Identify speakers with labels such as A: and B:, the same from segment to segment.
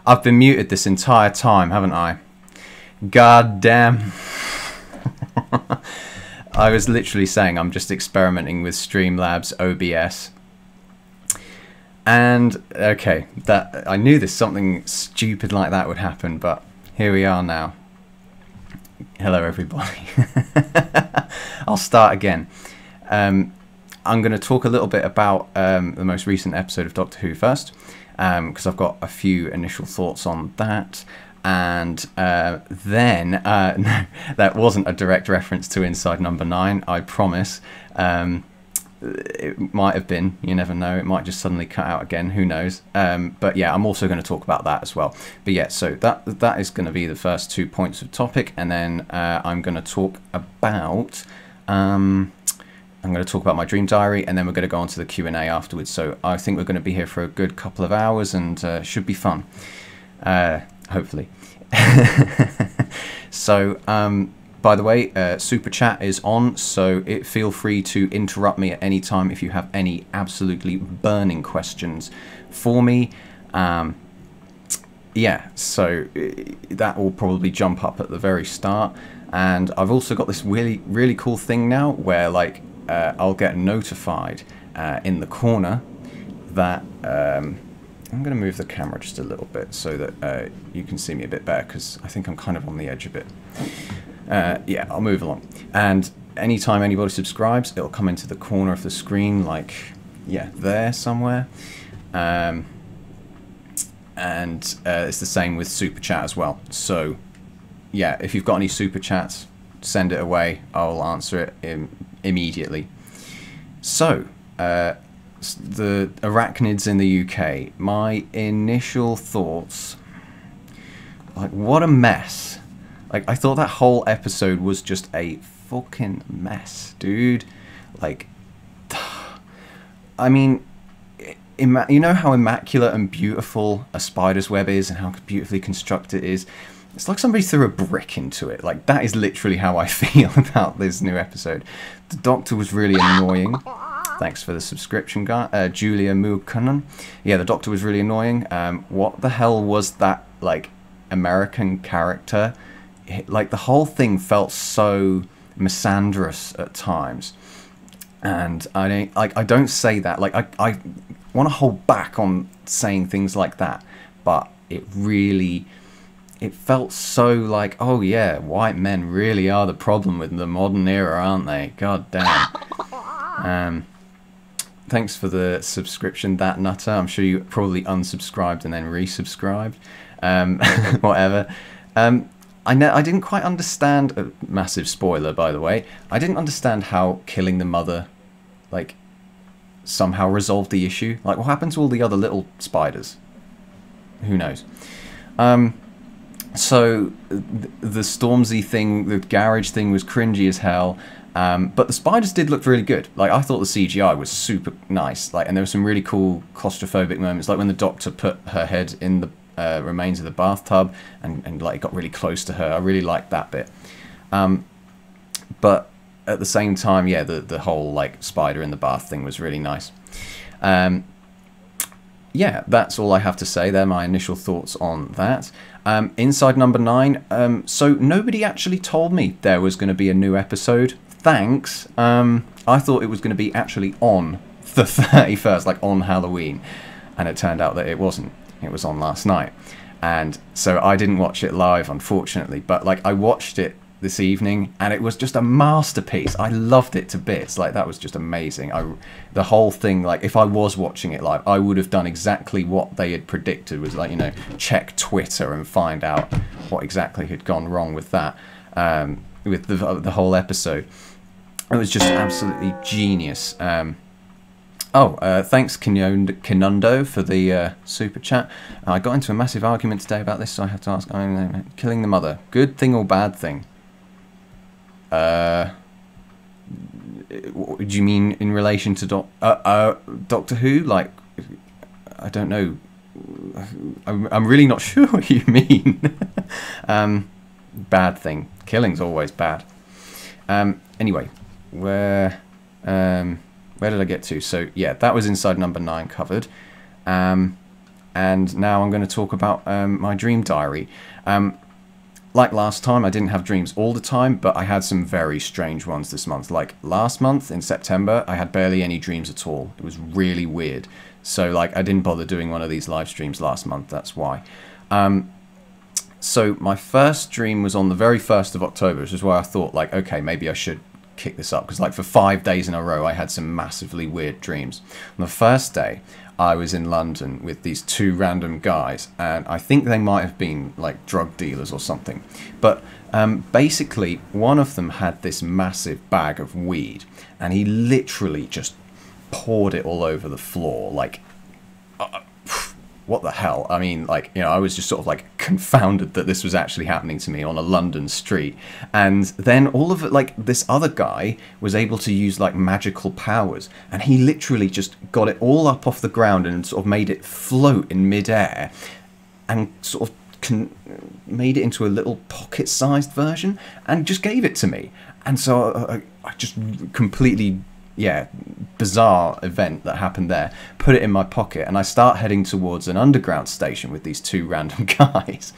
A: I've been muted this entire time, haven't I? God damn. I was literally saying I'm just experimenting with Streamlabs OBS. And, okay, that I knew this something stupid like that would happen, but here we are now. Hello, everybody. I'll start again. I'm going to talk a little bit about the most recent episode of Doctor Who first, because I've got a few initial thoughts on that. And then, no, that wasn't a direct reference to Inside Number 9, I promise. It might have been, you never know, it might just suddenly cut out again, who knows. But yeah, I'm also going to talk about that as well. But yeah, so that is going to be the first 2 points of topic, and then I'm going to talk about my dream diary, and then we're going to go on to the Q&A afterwards. So I think we're going to be here for a good couple of hours, and should be fun, hopefully. So by the way, Super Chat is on, so feel free to interrupt me at any time if you have any absolutely burning questions for me. Yeah, so that will probably jump up at the very start. And I've also got this really cool thing now where, like, I'll get notified in the corner that I'm going to move the camera just a little bit so that you can see me a bit better, because I think I'm kind of on the edge a bit. Yeah, I'll move along. And anytime anybody subscribes, it'll come into the corner of the screen, like, yeah, there somewhere. And it's the same with Super Chat as well. So, yeah, if you've got any Super Chats, send it away. I'll answer it immediately. So, the arachnids in the UK. My initial thoughts, like, what a mess. Like, I thought that whole episode was just a fucking mess, dude. Like, I mean, you know how immaculate and beautiful a spider's web is and how beautifully constructed it is? It's like somebody threw a brick into it. Like, that is literally how I feel about this new episode. The Doctor was really annoying. Thanks for the subscription, guy. Julia Mukanan. Yeah, the Doctor was really annoying. What the hell was that, like, American character? Like, the whole thing felt so misandrous at times. And I don't say that. Like, I want to hold back on saying things like that. But it felt so like, oh yeah, white men really are the problem with the modern era, aren't they? God damn. Thanks for the subscription, that nutter. I'm sure you probably unsubscribed and then resubscribed. Whatever. I didn't quite understand, a massive spoiler by the way, I didn't understand how killing the mother, like, somehow resolved the issue. Like, what happened to all the other little spiders? Who knows? So, the Stormzy thing, the garage thing was cringy as hell, but the spiders did look really good. Like, I thought the CGI was super nice, like, and there were some really cool claustrophobic moments, like when the Doctor put her head in the remains of the bathtub and like got really close to her. I really liked that bit. But at the same time, yeah, the whole like spider in the bath thing was really nice. yeah, that's all I have to say. They're my initial thoughts on that. Inside number 9. So nobody actually told me there was going to be a new episode. Thanks. I thought it was going to be actually on the 31st, like on Halloween. And it turned out that it wasn't. It was on last night. And so I didn't watch it live, unfortunately. But like I watched it this evening, and it was just a masterpiece. I loved it to bits. Like, that was just amazing. The whole thing, like, if I was watching it live, I would have done exactly what they had predicted, was like, you know, check Twitter and find out what exactly had gone wrong with that, with the whole episode. It was just absolutely genius. Thanks Kinundo for the super chat. I got into a massive argument today about this, so I have to ask, killing the mother, good thing or bad thing? Do you mean in relation to Doctor Who? Like, I don't know. I'm really not sure what you mean. Bad thing. Killing's always bad. Anyway, where did I get to? So yeah, that was inside number 9 covered. And now I'm going to talk about my dream diary. Like last time, I didn't have dreams all the time, but I had some very strange ones this month. Like last month in September, I had barely any dreams at all. It was really weird. So like I didn't bother doing one of these live streams last month, that's why. So my first dream was on the very 1st of October, which is why I thought like, okay, maybe I should kick this up. Because like for 5 days in a row, I had some massively weird dreams. On the first day, I was in London with these 2 random guys, and I think they might have been like drug dealers or something. But basically, one of them had this massive bag of weed, and he literally just poured it all over the floor. Like, what the hell? I mean, like, you know, I was just sort of like confounded that this was actually happening to me on a London street. And then all of it, like, this other guy was able to use like magical powers, and he literally just got it all up off the ground and sort of made it float in midair, and sort of made it into a little pocket-sized version and just gave it to me. And so I just completely, yeah, bizarre event that happened there, put it in my pocket, and I start heading towards an underground station with these 2 random guys.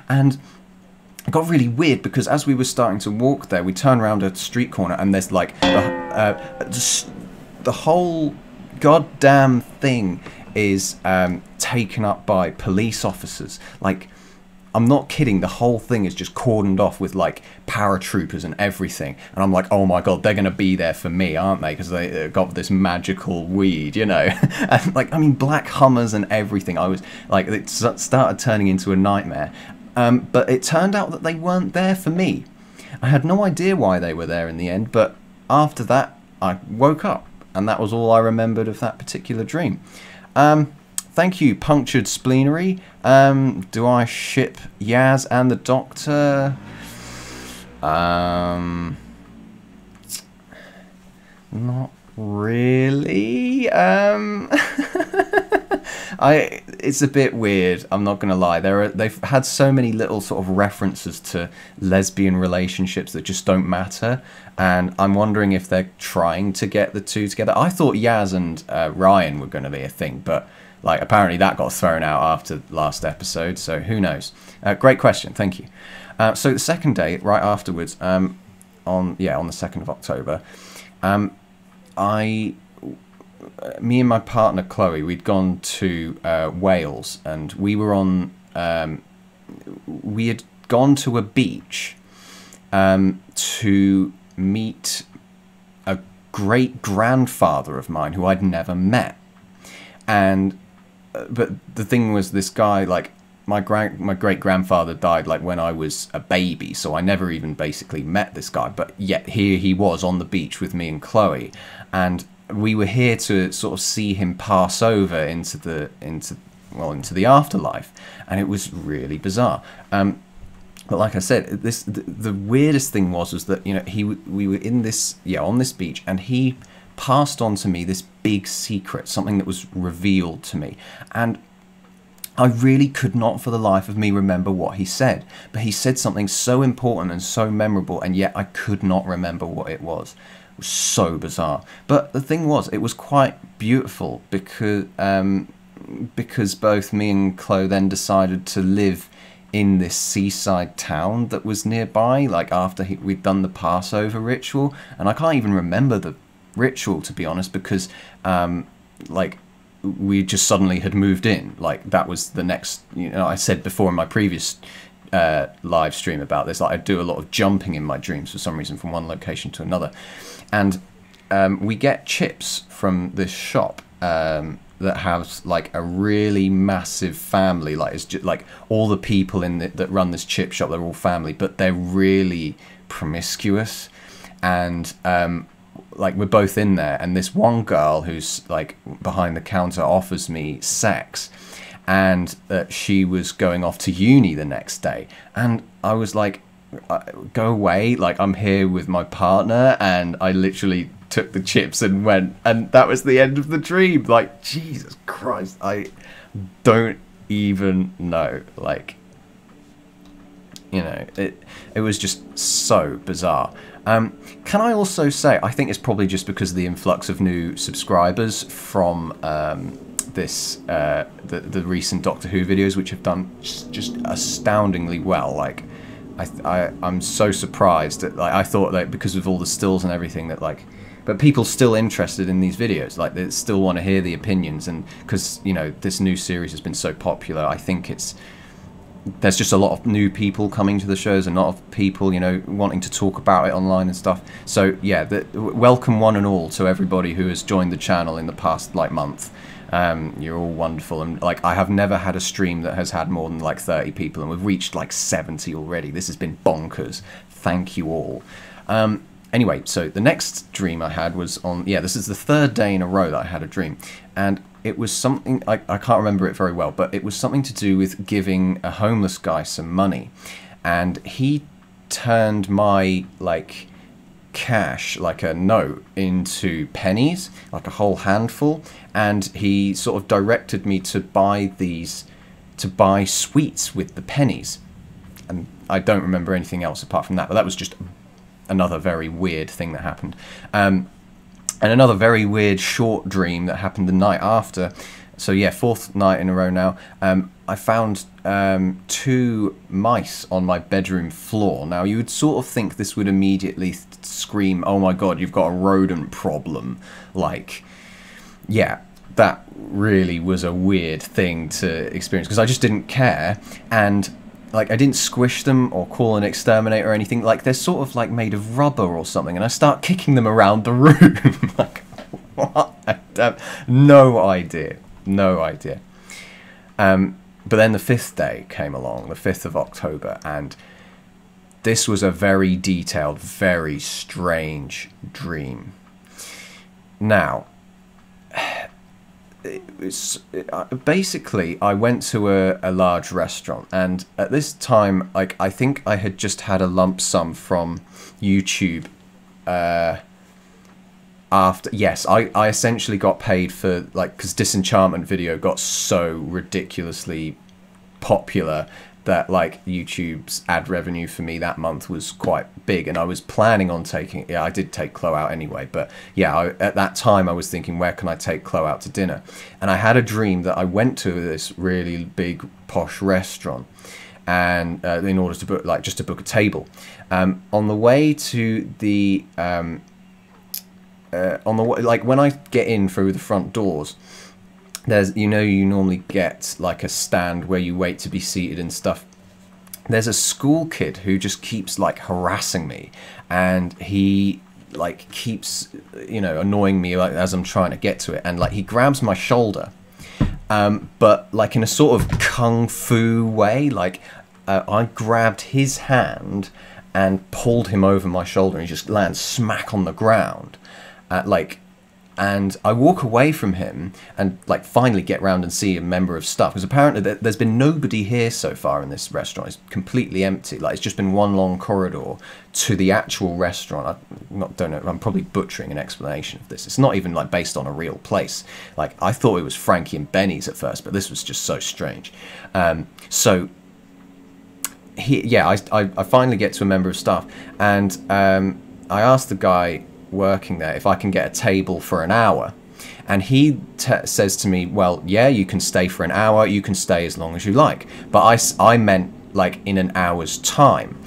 A: And it got really weird because as we were starting to walk there, we turn around a street corner and there's like the whole goddamn thing is taken up by police officers. Like, I'm not kidding, the whole thing is just cordoned off with like paratroopers and everything, and I'm like, oh my god, they're gonna be there for me, aren't they, because they got this magical weed, you know. And like, I mean, black Hummers and everything. I was like, it started turning into a nightmare. But it turned out that they weren't there for me. I had no idea why they were there in the end, but after that I woke up, and that was all I remembered of that particular dream. Thank you, Punctured Spleenery. Do I ship Yaz and the Doctor? Not really. It's a bit weird, I'm not gonna lie. They've had so many little sort of references to lesbian relationships that just don't matter, and I'm wondering if they're trying to get the 2 together. I thought Yaz and Ryan were going to be a thing, but like apparently that got thrown out after last episode, so who knows. Great question, thank you. So the second day, right afterwards, on the 2nd of October, me and my partner Chloe, we'd gone to Wales, and we were on. We had gone to a beach to meet a great grandfather of mine who I'd never met, and but the thing was, this guy, like my great grandfather died like when I was a baby, so I never even basically met this guy. But yet here he was on the beach with me and Chloe, and we were here to sort of see him pass over into the afterlife, and it was really bizarre. But like I said, the weirdest thing was that, you know, we were in this on this beach, and he passed on to me this big secret, something that was revealed to me, and I really could not for the life of me remember what he said. But he said something so important and so memorable, and yet I could not remember what it was. It was so bizarre. But the thing was, it was quite beautiful because because both me and Chloe then decided to live in this seaside town that was nearby, like after we'd done the Passover ritual. And I can't even remember the ritual, to be honest, because like we just suddenly had moved in. Like that was the next, you know, I said before in my previous live stream about this, like I do a lot of jumping in my dreams for some reason from one location to another. And we get chips from this shop that has like a really massive family. Like it's just like all the people in that run this chip shop, they're all family, but they're really promiscuous. And like we're both in there, and this one girl who's like behind the counter offers me sex, and she was going off to uni the next day, and I was like, go away, like I'm here with my partner. And I literally took the chips and went, and that was the end of the dream. Like, Jesus Christ, I don't even know. Like, you know, it was just so bizarre. Can I also say, I think it's probably just because of the influx of new subscribers from this the recent Doctor Who videos, which have done just astoundingly well. Like, I'm so surprised that, like, I thought that because of all the stills and everything that, like, but people still interested in these videos, like they still want to hear the opinions. And because, you know, this new series has been so popular, I think there's just a lot of new people coming to the shows, and a lot of people, you know, wanting to talk about it online and stuff. So yeah, welcome one and all to everybody who has joined the channel in the past like month. You're all wonderful, and like I have never had a stream that has had more than like 30 people, and we've reached like 70 already. This has been bonkers. Thank you all. Anyway, so the next dream I had was on, yeah, this is the third day in a row that I had a dream, and it was something, I can't remember it very well, but it was something to do with giving a homeless guy some money, and he turned my, like, cash, like a note, into pennies, like a whole handful, and he sort of directed me to buy sweets with the pennies, and I don't remember anything else apart from that, but that was just another very weird thing that happened. And another very weird short dream that happened the night after. So yeah, fourth night in a row now. I found 2 mice on my bedroom floor. Now you would sort of think this would immediately scream, oh my god, you've got a rodent problem. Like, yeah, that really was a weird thing to experience, because I just didn't care. And like, I didn't squish them or call an exterminator or anything. Like, they're sort of like made of rubber or something, and I start kicking them around the room. Like, what? I have no idea. No idea. But then the 5th day came along, the 5th of October, and this was a very detailed, very strange dream. Now, basically, I went to a large restaurant, and at this time, like, I think I had just had a lump sum from YouTube. Yes, I essentially got paid for, like, because Disenchantment video got so ridiculously popular that, like, YouTube's ad revenue for me that month was quite big, and I was planning on taking, yeah, I did take Chloe out anyway, but yeah, at that time I was thinking, where can I take Chloe out to dinner? And I had a dream that I went to this really big posh restaurant, and in order to book, like, just to book a table. On the way to the like, when I get in through the front doors, there's, you know, you normally get like a stand where you wait to be seated and stuff. There's a school kid who just keeps like harassing me, and he like keeps, you know, annoying me, like, as I'm trying to get to it, and like he grabs my shoulder, but like in a sort of kung fu way. Like, I grabbed his hand and pulled him over my shoulder, and he just lands smack on the ground. And I walk away from him and, like, finally get round and see a member of staff, because apparently there's been nobody here so far in this restaurant. It's completely empty. Like, it's just been one long corridor to the actual restaurant. Don't know, I'm probably butchering an explanation of this. It's not even, like, based on a real place. Like, I thought it was Frankie and Benny's at first, but this was just so strange. So I finally get to a member of staff, and I asked the guy working there if I can get a table for an hour, And he says to me, well, yeah, you can stay for an hour, you can stay as long as you like. But I meant like in an hour's time.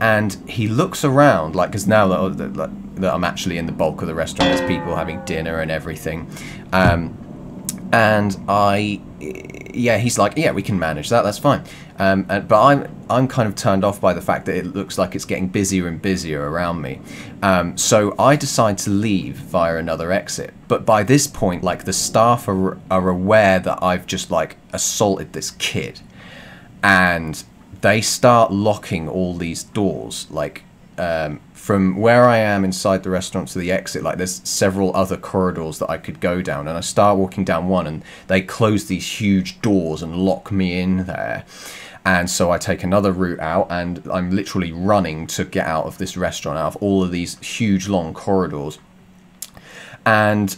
A: And he looks around, like, because now that I'm actually in the bulk of the restaurant, there's people having dinner and everything. And he's like, yeah, we can manage that, that's fine. But I'm kind of turned off by the fact that it looks like it's getting busier and busier around me. So I decide to leave via another exit. But by this point, like, the staff are aware that I've just, like, assaulted this kid. And they start locking all these doors, like, from where I am inside the restaurant to the exit, like, there's several other corridors that I could go down, and I start walking down one, and they close these huge doors and lock me in there. And so I take another route out, and I'm literally running to get out of this restaurant, out of all of these huge long corridors. And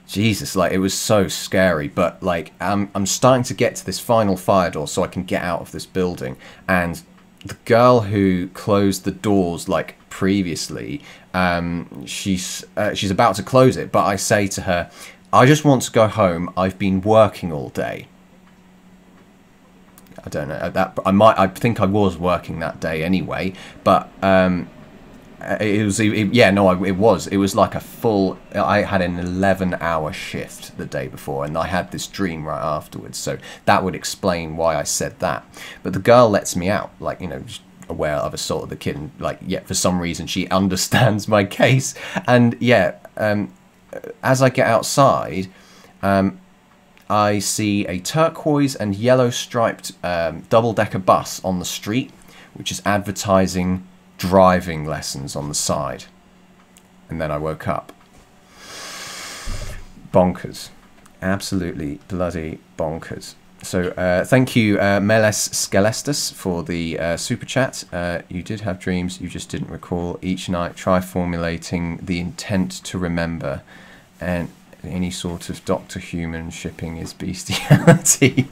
A: Jesus, like, it was so scary. But like, I'm starting to get to this final fire door so I can get out of this building. And the girl who closed the doors, like, previously, she's about to close it, but I say to her, I just want to go home, I've been working all day. I don't know, I think I was working that day anyway, but it was like a full, I had an 11-hour shift the day before, and I had this dream right afterwards, so that would explain why I said that. But the girl lets me out, like, you know, just aware I've assaulted the kid, and, like, yeah, for some reason she understands my case. And yeah, as I get outside, I see a turquoise and yellow striped double-decker bus on the street, which is advertising driving lessons on the side. And then I woke up. Bonkers. Absolutely bloody bonkers. So thank you, Meles Skelestus, for the super chat. You did have dreams, you just didn't recall. Each night try formulating the intent to remember, and any sort of Dr. Human shipping is bestiality.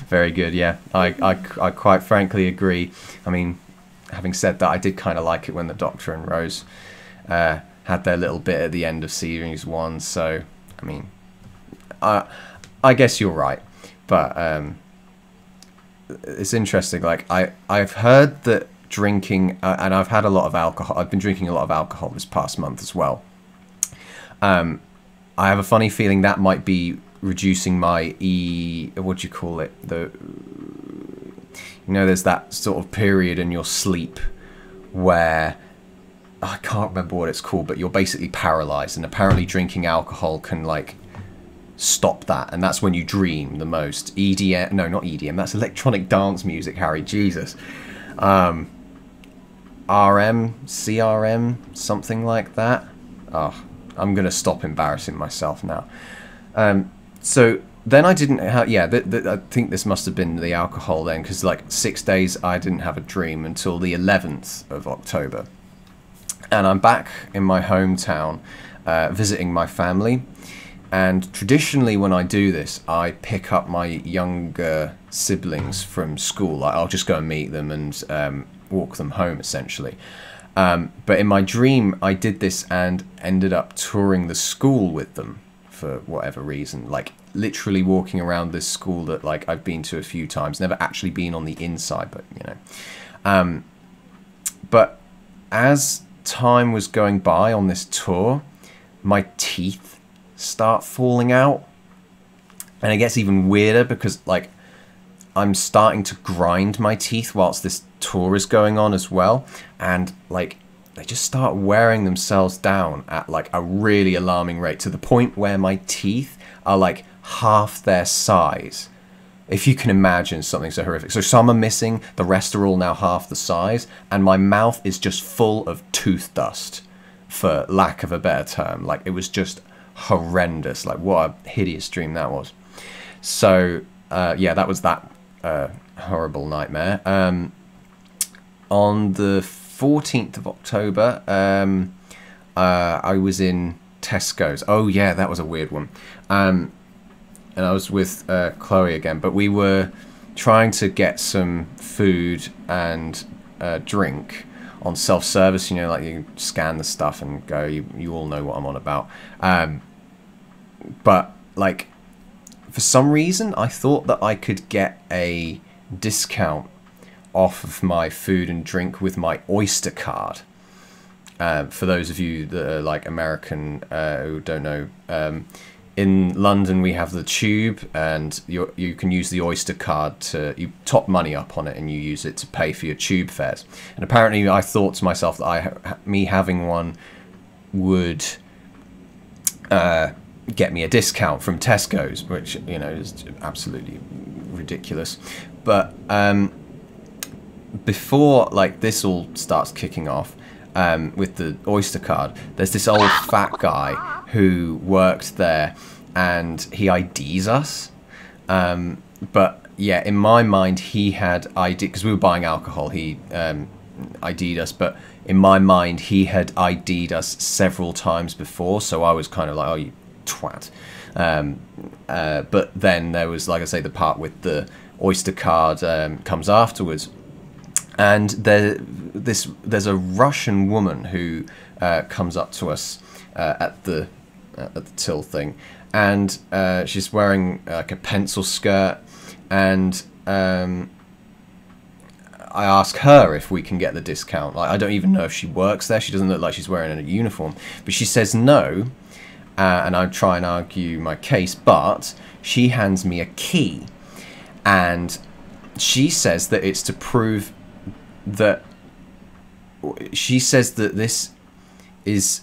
A: Very good, yeah. I quite frankly agree. I mean, having said that, I did kind of like it when the Doctor and Rose had their little bit at the end of series 1. So, I mean, I guess you're right. But it's interesting. Like, I've heard that drinking, and I've had a lot of alcohol. I've been drinking a lot of alcohol this past month as well. I have a funny feeling that might be reducing my what do you call it? You know, there's that sort of period in your sleep where, I can't remember what it's called, but you're basically paralyzed, and apparently drinking alcohol can, like, stop that, and that's when you dream the most. EDM, no, not EDM, that's electronic dance music, Harry, Jesus. RM, CRM, something like that. Oh, I'm gonna stop embarrassing myself now. So then I didn't have, yeah, I think this must have been the alcohol then, because, like, 6 days I didn't have a dream until the 11th of October. And I'm back in my hometown visiting my family. And traditionally when I do this, I pick up my younger siblings from school. Like, I'll just go and meet them and walk them home, essentially. But in my dream, I did this and ended up touring the school with them for whatever reason. Like, literally walking around this school that, like, I've been to a few times. Never actually been on the inside, but, you know. But as time was going by on this tour, my teeth start falling out. And it gets even weirder because, like, I'm starting to grind my teeth whilst this tour is going on as well, and, like, they just start wearing themselves down at, like, a really alarming rate, to the point where my teeth are, like, half their size. If you can imagine something so horrific. So some are missing, the rest are all now half the size, and my mouth is just full of tooth dust, for lack of a better term. Like, it was just horrendous. Like, what a hideous dream that was. So yeah, that was that horrible nightmare. On the 14th of October, I was in Tesco's. Oh yeah, that was a weird one. And I was with Chloe again, but we were trying to get some food and drink on self-service. You know, like you scan the stuff and go. You all know what I'm on about. But like, for some reason, I thought that I could get a discount off of my food and drink with my Oyster card. For those of you that are like American who don't know, in London we have the Tube, and you can use the Oyster card to, you top money up on it and you use it to pay for your Tube fares. And apparently I thought to myself that me having one would get me a discount from Tesco's, which, you know, is absolutely ridiculous. But before like this all starts kicking off, with the Oyster card, there's this old fat guy who worked there, and he IDs us. But yeah, in my mind, he had ID because we were buying alcohol. He ID'd us, but in my mind, he had ID'd us several times before. So I was kind of like, "Oh, you twat!" But then there was, like I say, the part with the Oyster card comes afterwards. And there's a Russian woman who comes up to us at the till thing, and she's wearing like a pencil skirt, and I ask her if we can get the discount. Like, I don't even know if she works there. She doesn't look like she's wearing a uniform, but she says no, and I try and argue my case, but she hands me a key, and she says that it's to prove that, she says that this is,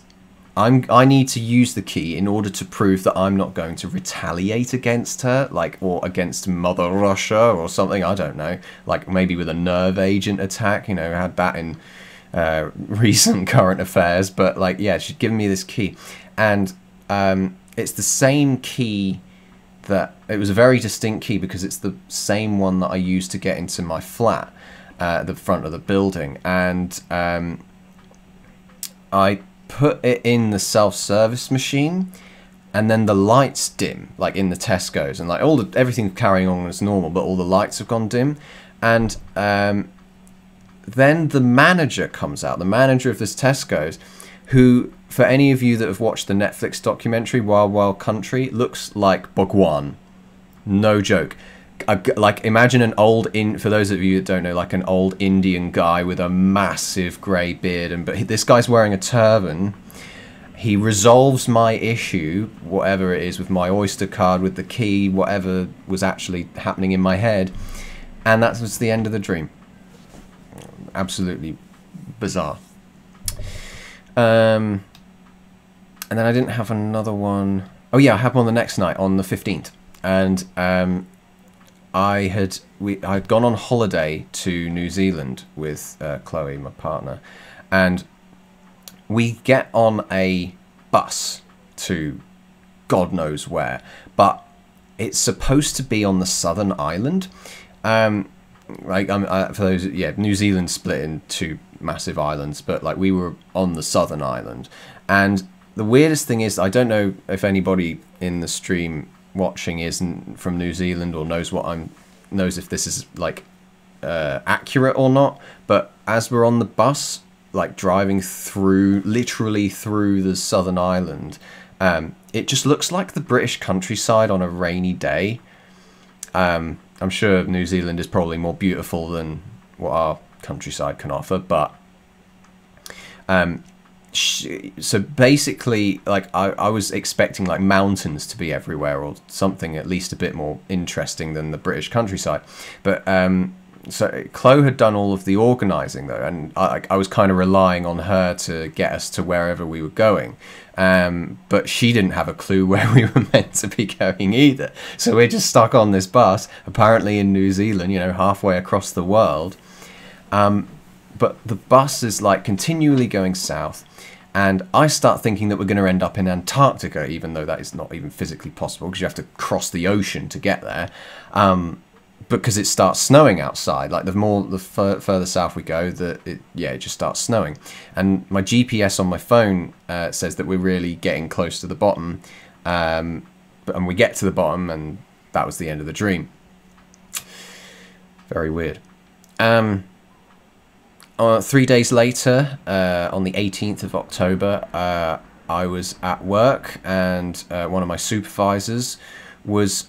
A: I need to use the key in order to prove that I'm not going to retaliate against her, like, or against Mother Russia or something. I don't know, like maybe with a nerve agent attack. You know, had that in recent current affairs. But like, yeah, she'd given me this key, and it's the same key that, it was a very distinct key because it's the same one that I used to get into my flat at the front of the building, and I put it in the self-service machine, and then the lights dim, like in the Tesco's, and like everything carrying on as normal, but all the lights have gone dim, and then the manager comes out, the manager of this Tesco's, who, for any of you that have watched the Netflix documentary Wild Wild Country, looks like Bhagwan. No joke. Like, imagine an old, for those of you that don't know, like an old Indian guy with a massive grey beard, but this guy's wearing a turban. He resolves my issue, whatever it is, with my Oyster card, with the key, whatever was actually happening in my head, and that was the end of the dream. Absolutely bizarre. And then I didn't have another one. Oh yeah, I had one the next night on the 15th, and I'd gone on holiday to New Zealand with Chloe, my partner, and we get on a bus to God knows where, but it's supposed to be on the southern island. Like, for those, yeah, New Zealand split in two massive islands, but like we were on the southern island, and the weirdest thing is, I don't know if anybody in the stream watching isn't from New Zealand or knows if this is like accurate or not, but as we're on the bus, like driving literally through the southern island, it just looks like the British countryside on a rainy day. I'm sure New Zealand is probably more beautiful than what our countryside can offer, but so basically, like, I was expecting like mountains to be everywhere, or something at least a bit more interesting than the British countryside. But so Chloe had done all of the organising though, and I was kind of relying on her to get us to wherever we were going. But she didn't have a clue where we were meant to be going either. So we're just stuck on this bus, apparently in New Zealand, you know, halfway across the world. But the bus is like continually going south, and I start thinking that we're going to end up in Antarctica, even though that is not even physically possible because you have to cross the ocean to get there. Because it starts snowing outside. Like, the further south we go, it just starts snowing. And my GPS on my phone says that we're really getting close to the bottom. And we get to the bottom, and that was the end of the dream. Very weird. 3 days later, on the 18th of October, I was at work, and one of my supervisors was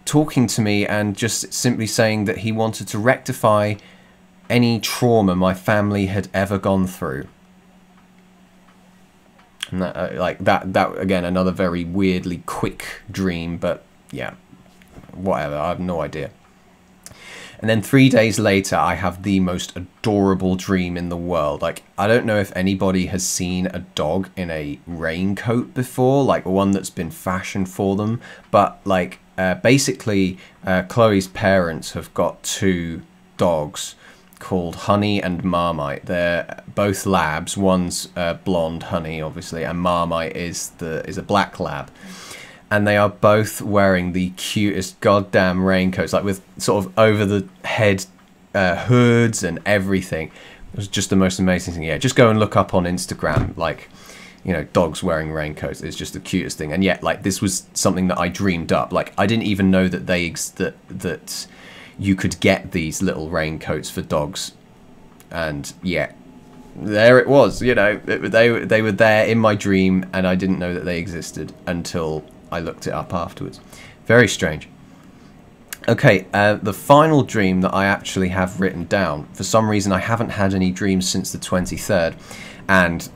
A: talking to me and just simply saying that he wanted to rectify any trauma my family had ever gone through. And that again, another very weirdly quick dream, but yeah, whatever, I have no idea. And then 3 days later, I have the most adorable dream in the world. Like, I don't know if anybody has seen a dog in a raincoat before, like one that's been fashioned for them. But like, basically, Chloe's parents have got 2 dogs called Honey and Marmite. They're both labs. One's blonde, Honey, obviously, and Marmite is a black lab. And they are both wearing the cutest goddamn raincoats, like with sort of over the head hoods and everything. It was just the most amazing thing. Yeah, just go and look up on Instagram, like, you know, dogs wearing raincoats. It's just the cutest thing. And yet, like, this was something that I dreamed up. Like, I didn't even know that that you could get these little raincoats for dogs. And yeah, there it was. You know, they were there in my dream, and I didn't know that they existed until I looked it up afterwards. Very strange. Okay, the final dream that I actually have written down. For some reason, I haven't had any dreams since the 23rd, and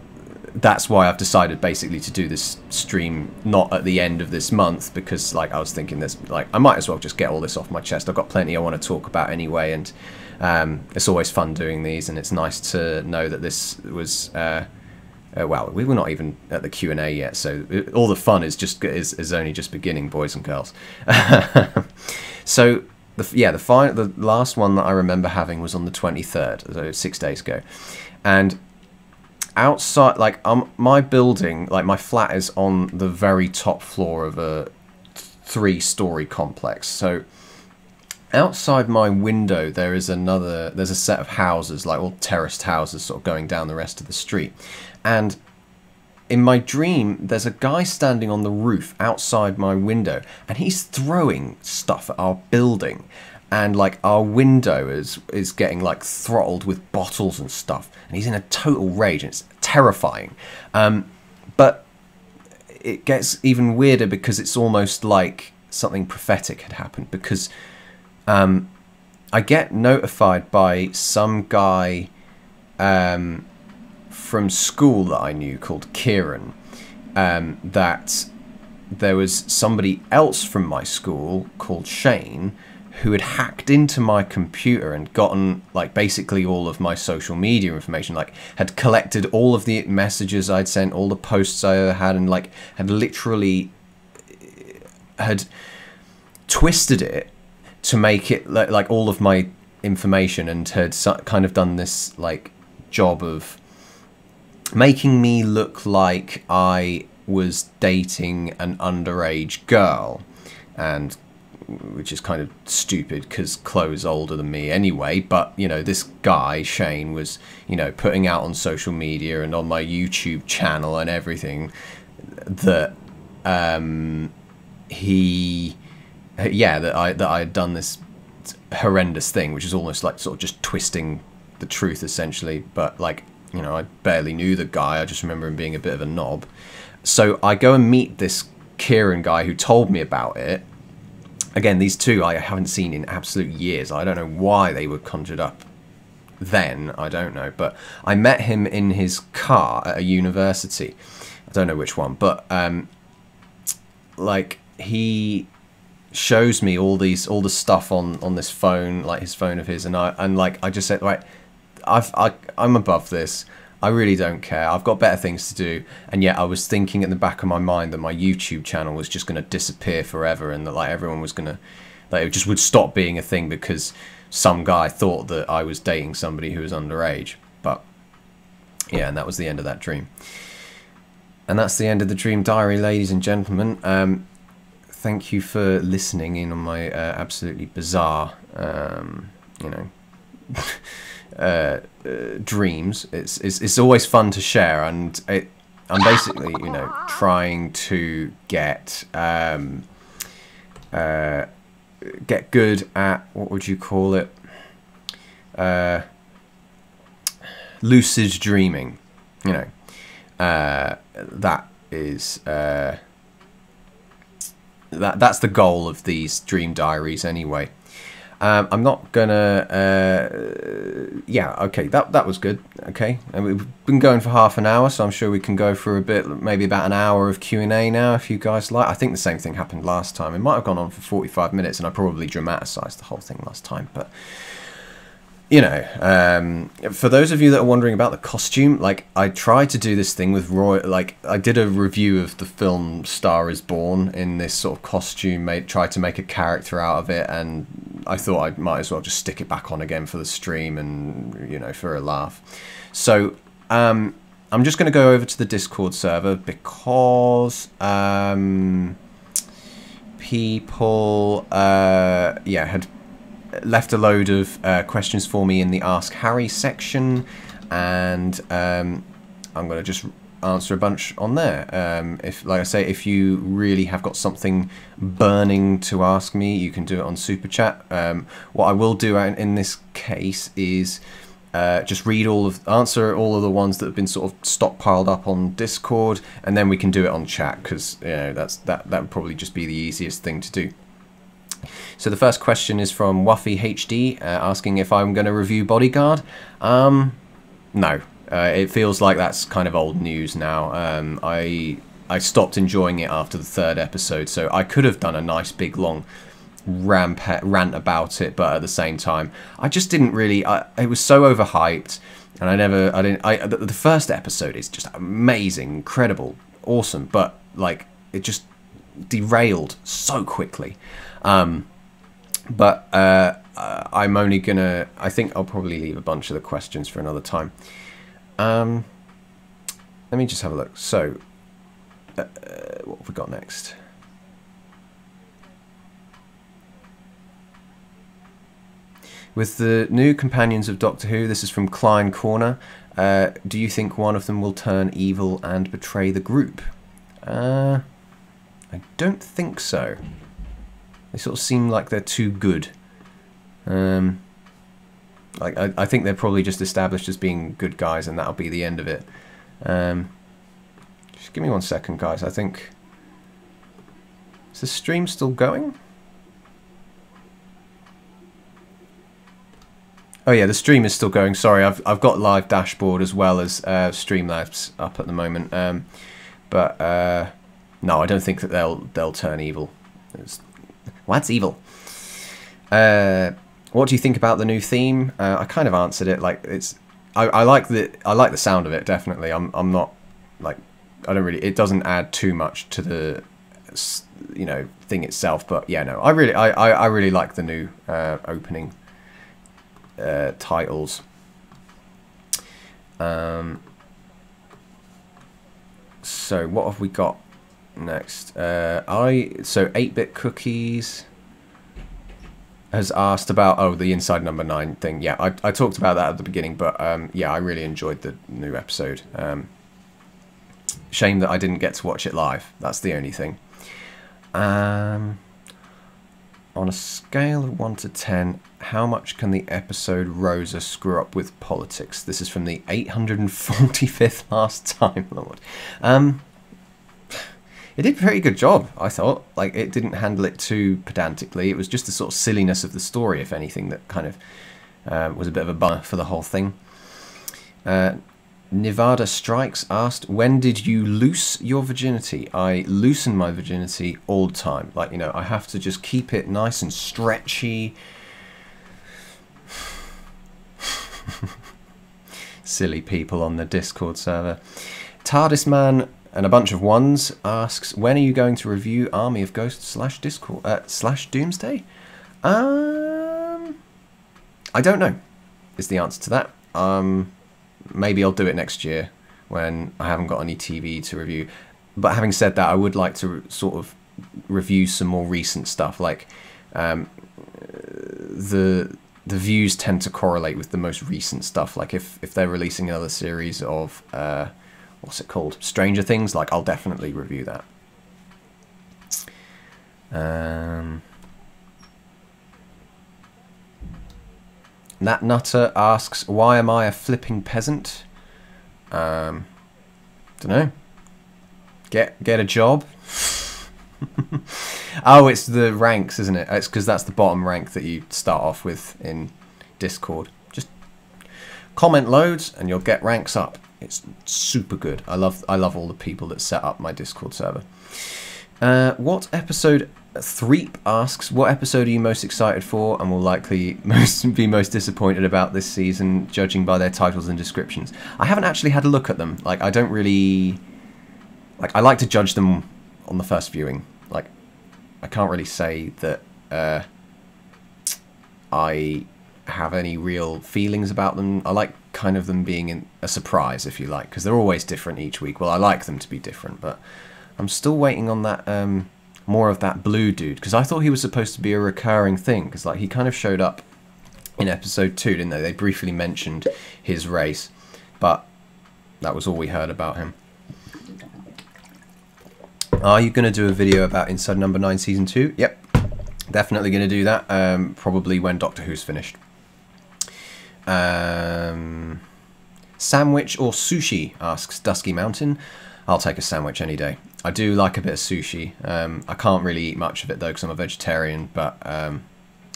A: that's why I've decided basically to do this stream not at the end of this month, because like I was thinking this, like I might as well just get all this off my chest. I've got plenty I want to talk about anyway, and it's always fun doing these, and it's nice to know that this was. Well, we were not even at the Q&A yet, so all the fun is only just beginning, boys and girls. So the last one that I remember having was on the 23rd, so 6 days ago, and outside, like my building, like my flat is on the very top floor of a 3-story complex. So outside my window there's a set of houses, like all terraced houses, sort of going down the rest of the street. And in my dream, there's a guy standing on the roof outside my window, and he's throwing stuff at our building. And like our window is getting like throttled with bottles and stuff, and he's in a total rage, and it's terrifying. But it gets even weirder because it's almost like something prophetic had happened, because I get notified by some guy from school that I knew called Kieran, that there was somebody else from my school called Shane who had hacked into my computer and gotten like basically all of my social media information, like had collected all of the messages I'd sent, all the posts I ever had, and like had literally had twisted it to make it like all of my information, and had kind of done this like job of making me look like I was dating an underage girl, and which is kind of stupid because Chloe's older than me anyway. But you know, this guy Shane was, you know, putting out on social media and on my YouTube channel and everything that that I had done this horrendous thing, which is almost like sort of just twisting the truth essentially. But like, you know, I barely knew the guy. I just remember him being a bit of a knob. So I go and meet this Kieran guy who told me about it. Again, these two I haven't seen in absolute years. I don't know why they were conjured up then. I don't know. But I met him in his car at a university. I don't know which one. But like, he shows me all the stuff on this phone, like his phone of his, and I just said, right, I'm above this. I really don't care. I've got better things to do. And yet I was thinking in the back of my mind that my YouTube channel was just going to disappear forever, and that like everyone was going to, like, it just would stop being a thing because some guy thought that I was dating somebody who was underage. But yeah, and that was the end of that dream. And that's the end of the dream diary, ladies and gentlemen. Thank you for listening in on my absolutely bizarre, you know, dreams. It's always fun to share, and I'm basically, you know, trying to get good at, what would you call it, lucid dreaming, you know, that is that's the goal of these dream diaries anyway. I'm not gonna yeah, okay, that was good. Okay, and we've been going for half an hour, so I'm sure we can go for a bit, maybe about an hour of Q&A now if you guys like. I think the same thing happened last time. It might have gone on for 45 minutes and I probably dramatised the whole thing last time, but you know, for those of you that are wondering about the costume, like, I tried to do this thing with Roy, like, I did a review of the film Star is Born in this sort of costume, tried to make a character out of it, and I thought I might as well just stick it back on again for the stream and, you know, for a laugh. So, I'm just going to go over to the Discord server because, people, yeah, had left a load of questions for me in the Ask Harry section, and I'm going to just answer a bunch on there. If, like I say, if you really have got something burning to ask me, you can do it on Super Chat. What I will do in this case is just answer all of the ones that have been sort of stockpiled up on Discord, and then we can do it on chat, because, you know, that would probably just be the easiest thing to do. So the first question is from Wuffy HD, asking if I'm going to review Bodyguard. No, it feels like that's kind of old news now. I stopped enjoying it after the 3rd episode, so I could have done a nice big long rant about it, but at the same time, I just didn't really. It was so overhyped, and the first episode is just amazing, incredible, awesome, but like it just derailed so quickly. But I'm only gonna, I think I'll probably leave a bunch of the questions for another time. Let me just have a look. So, what have we got next? With the new companions of Doctor Who, this is from Klein Corner, do you think one of them will turn evil and betray the group? I don't think so. They sort of seem like they're too good. Like I think they're probably just established as being good guys, and that'll be the end of it. Just give me 1 second, guys. I think, is the stream still going? Oh yeah, the stream is still going. Sorry, I've got live dashboard as well as Streamlabs up at the moment. But no, I don't think that they'll turn evil. What's evil? What do you think about the new theme? I kind of answered it. Like, I like the sound of it, definitely. I'm not like, I don't really. It doesn't add too much to the, you know, thing itself. But yeah, no, I really like the new opening titles. So what have we got next? So 8-Bit Cookies has asked about the Inside Number 9 thing. Yeah, I talked about that at the beginning, but yeah, I really enjoyed the new episode. Shame that I didn't get to watch it live. That's the only thing. On a scale of 1 to 10, how much can the episode Rosa screw up with politics? This is from the 845th last time, Lord. It did a pretty good job, I thought. Like, it didn't handle it too pedantically. It was just the sort of silliness of the story, if anything, that kind of was a bit of a bummer for the whole thing. Nevada Strikes asked, when did you loose your virginity? I loosen my virginity all the time. Like, you know, I have to just keep it nice and stretchy. Silly people on the Discord server. TARDIS Man and a bunch of ones asks, when are you going to review Army of Ghosts / Doomsday? I don't know, is the answer to that. Maybe I'll do it next year when I haven't got any TV to review. But having said that, I would like to sort of review some more recent stuff. Like, the views tend to correlate with the most recent stuff. Like, if they're releasing another series of what's it called, Stranger Things, like, I'll definitely review that. Nat Nutter asks, why am I a flipping peasant? Don't know. Get a job. Oh, it's the ranks, isn't it? It's because that's the bottom rank that you start off with in Discord. Just comment loads and you'll get ranks up. It's super good. I love all the people that set up my Discord server. What episode? Threep asks, what episode are you most excited for and will likely be most disappointed about this season, judging by their titles and descriptions? I haven't actually had a look at them. Like, I don't really... Like, I like to judge them on the first viewing. Like, I can't really say that I have any real feelings about them. I like kind of them being a surprise, if you like, because they're always different each week. Well, I like them to be different, but I'm still waiting on that... more of that blue dude, because I thought he was supposed to be a recurring thing, because like he kind of showed up in episode 2, didn't they? They briefly mentioned his race, but that was all we heard about him. Are you going to do a video about Inside Number 9 Season 2? Yep, definitely going to do that, probably when Doctor Who's finished. Sandwich or sushi, asks Dusky Mountain. I'll take a sandwich any day. I do like a bit of sushi. I can't really eat much of it though because I'm a vegetarian, but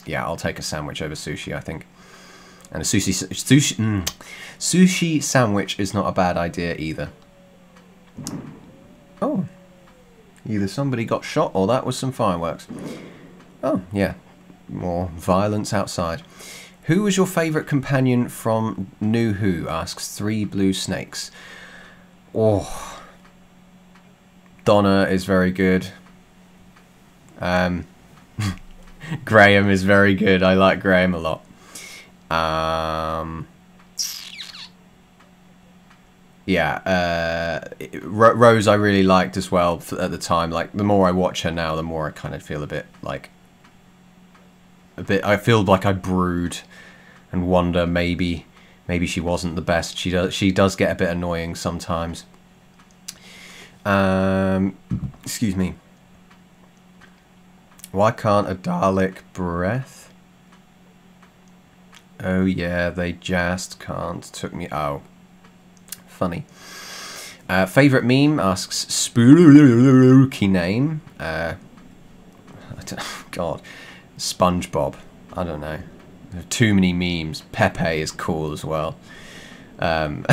A: yeah, I'll take a sandwich over sushi, I think. And a sushi sandwich is not a bad idea either. Oh, either somebody got shot or that was some fireworks. Oh, yeah, more violence outside. Who was your favourite companion from New Who, asks Three Blue Snakes. Oh... Donna is very good. Graham is very good. I like Graham a lot. Yeah, Rose I really liked as well at the time. Like, the more I watch her now, the more I kind of feel a bit like... I feel like I brood and wonder maybe she wasn't the best. She does get a bit annoying sometimes. Excuse me. Why can't a Dalek breath? Oh yeah, they just can't. Took me... Oh. Funny. Favourite meme, asks Spooky Name. God. SpongeBob. I don't know. There are too many memes. Pepe is cool as well. Right,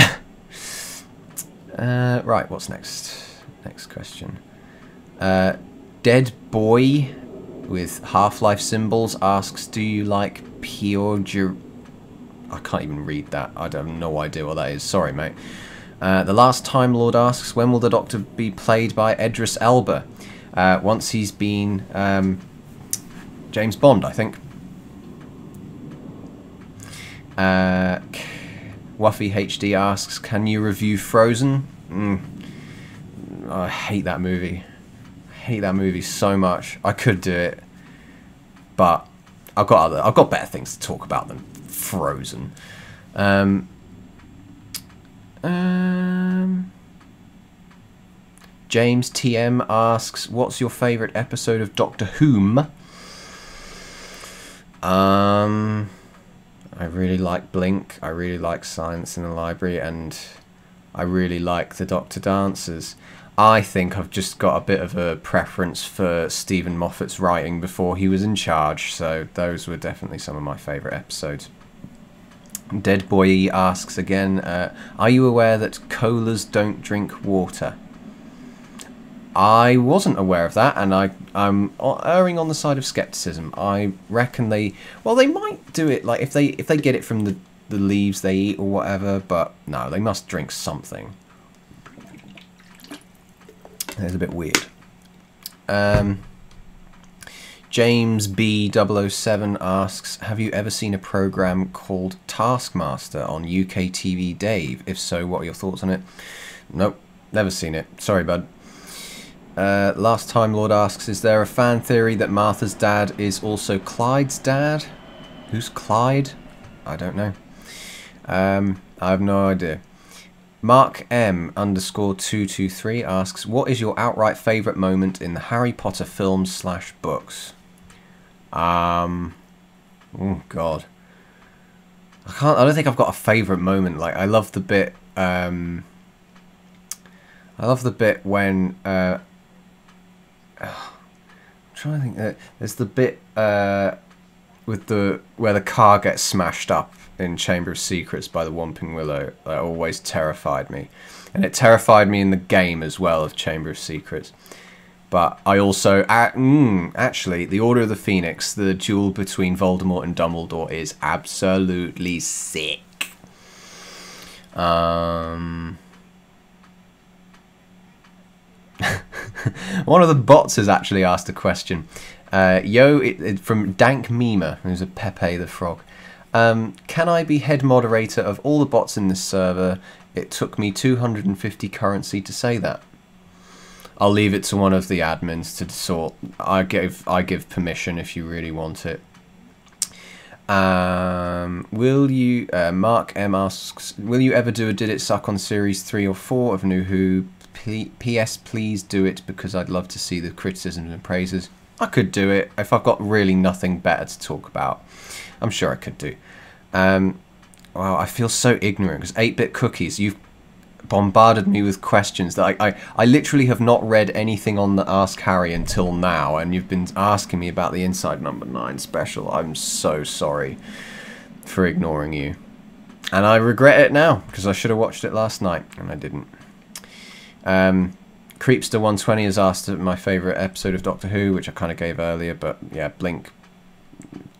A: what's next? Next question. Dead Boy with Half-Life symbols asks, do you like pure... I can't even read that. I have no idea what that is. Sorry, mate. The Last Time Lord asks, when will the Doctor be played by Idris Elba? Once he's been James Bond, I think. Wuffy HD asks, can you review Frozen? I hate that movie. I hate that movie so much. I could do it, but I've got better things to talk about than Frozen. James TM asks, what's your favourite episode of Doctor Whom? I really like Blink. I really like Science in the Library, and I really like the Doctor Dancers. I think I've just got a bit of a preference for Stephen Moffat's writing before he was in charge, so those were definitely some of my favourite episodes. Dead Boy asks again, are you aware that koalas don't drink water? I wasn't aware of that, and I'm erring on the side of skepticism. I reckon they might do it, like if they get it from the leaves they eat or whatever, but no, they must drink something. It's a bit weird. James B007 asks, have you ever seen a program called Taskmaster on UK TV Dave? If so, what are your thoughts on it? Nope, never seen it. Sorry, bud. Last Time Lord asks, is there a fan theory that Martha's dad is also Clyde's dad? Who's Clyde? I don't know. I have no idea. Mark M _223 asks, what is your outright favourite moment in the Harry Potter films / books? Oh God. I don't think I've got a favourite moment. Like, I love the bit. I love the bit when. I'm trying to think. There's the bit with where the car gets smashed up in Chamber of Secrets by the Whomping Willow. That always terrified me, and it terrified me in the game as well of Chamber of Secrets. But I also actually, the Order of the Phoenix, the duel between Voldemort and Dumbledore is absolutely sick. One of the bots has actually asked a question. From Dank Mima, who's a Pepe the Frog. Can I be head moderator of all the bots in this server? It took me 250 currency to say that. I'll leave it to one of the admins to sort. I give permission if you really want it. Will you? Mark M asks, will you ever do a Did It Suck on series 3 or 4 of New Who? P.S. Please do it because I'd love to see the criticisms and praises. I could do it if I've got really nothing better to talk about. I'm sure I could do. Wow, I feel so ignorant because 8-Bit Cookies, you've bombarded me with questions that I literally have not read anything on the Ask Harry until now, and you've been asking me about the Inside Number 9 special. I'm so sorry for ignoring you. And I regret it now because I should have watched it last night and I didn't. Creepster120 has asked my favourite episode of Doctor Who, which I kind of gave earlier, but yeah, Blink,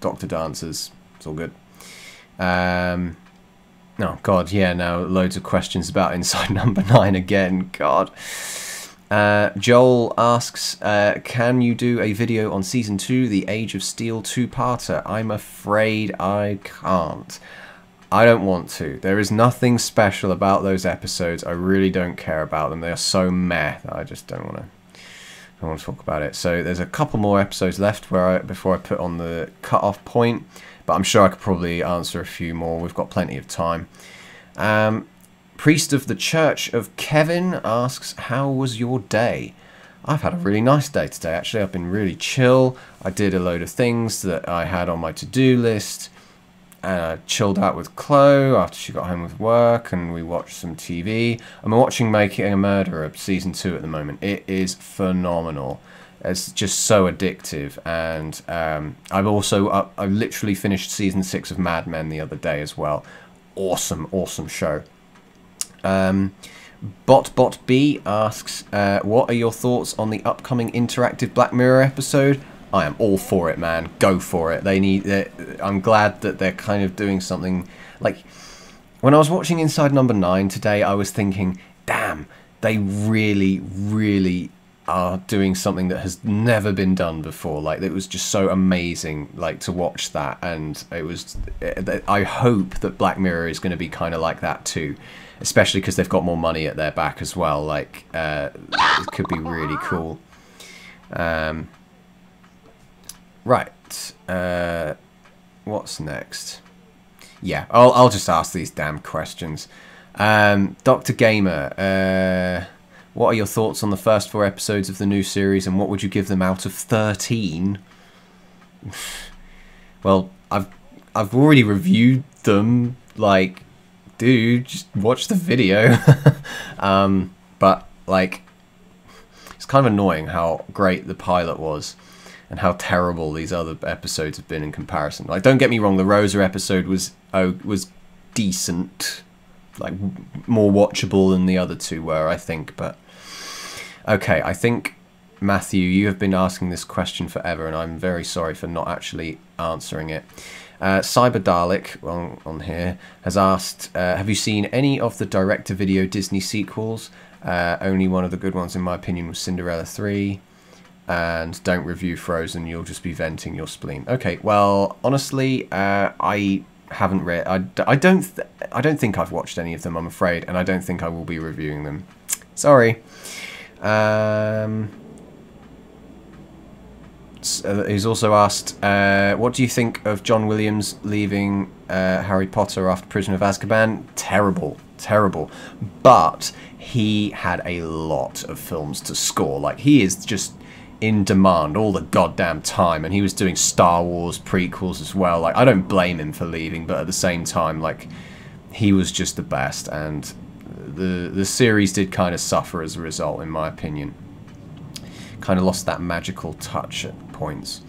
A: Doctor Dancers, it's all good. Oh, God, yeah, now loads of questions about Inside Number 9 again, God. Joel asks, can you do a video on Season 2, The Age of Steel 2-parter? I'm afraid I can't. I don't want to. There is nothing special about those episodes. I really don't care about them. They are so meh that I just don't want to talk about it. So there's a couple more episodes left before I put on the cut-off point. But I'm sure I could probably answer a few more. We've got plenty of time. Priest of the Church of Kevin asks, how was your day? I've had a really nice day today, actually. I've been really chill. I did a load of things that I had on my to-do list. And I chilled out with Chloe after she got home with work, and we watched some TV. I'm watching Making a Murderer Season 2 at the moment. It is phenomenal. It's just so addictive, and I literally finished Season 6 of Mad Men the other day as well. Awesome show. BotBotB asks, what are your thoughts on the upcoming interactive Black Mirror episode? I am all for it, man. Go for it. I'm glad that they're kind of doing something. Like, when I was watching Inside Number 9 today, I was thinking, damn, they really, really are doing something that has never been done before. Like, it was just so amazing, like, to watch that. And I hope that Black Mirror is going to be kind of like that too, especially because they've got more money at their back as well. Like, it could be really cool. Right, what's next? Yeah, I'll just ask these damn questions. Dr. Gamer, what are your thoughts on the first 4 episodes of the new series, and what would you give them out of 13? Well, I've already reviewed them. Like, dude, just watch the video. But like, it's kind of annoying how great the pilot was and how terrible these other episodes have been in comparison. Like, don't get me wrong, the Rosa episode was decent, like more watchable than the other 2 were, I think. But okay, I think, Matthew, you have been asking this question forever, and I'm very sorry for not actually answering it. Cyber Dalek on here has asked, have you seen any of the direct-to-video Disney sequels? Only one of the good ones, in my opinion, was Cinderella 3. And don't review Frozen, you'll just be venting your spleen. Okay, well, honestly, I haven't read. I don't think I've watched any of them, I'm afraid, and I don't think I will be reviewing them. Sorry. He's also asked, what do you think of John Williams leaving Harry Potter after Prisoner of Azkaban? Terrible, terrible. But he had a lot of films to score. Like, he is just... in demand all the goddamn time, and he was doing Star Wars prequels as well. Like, I don't blame him for leaving, but at the same time, like, he was just the best, and the series did kind of suffer as a result, in my opinion. Kind of lost that magical touch at points.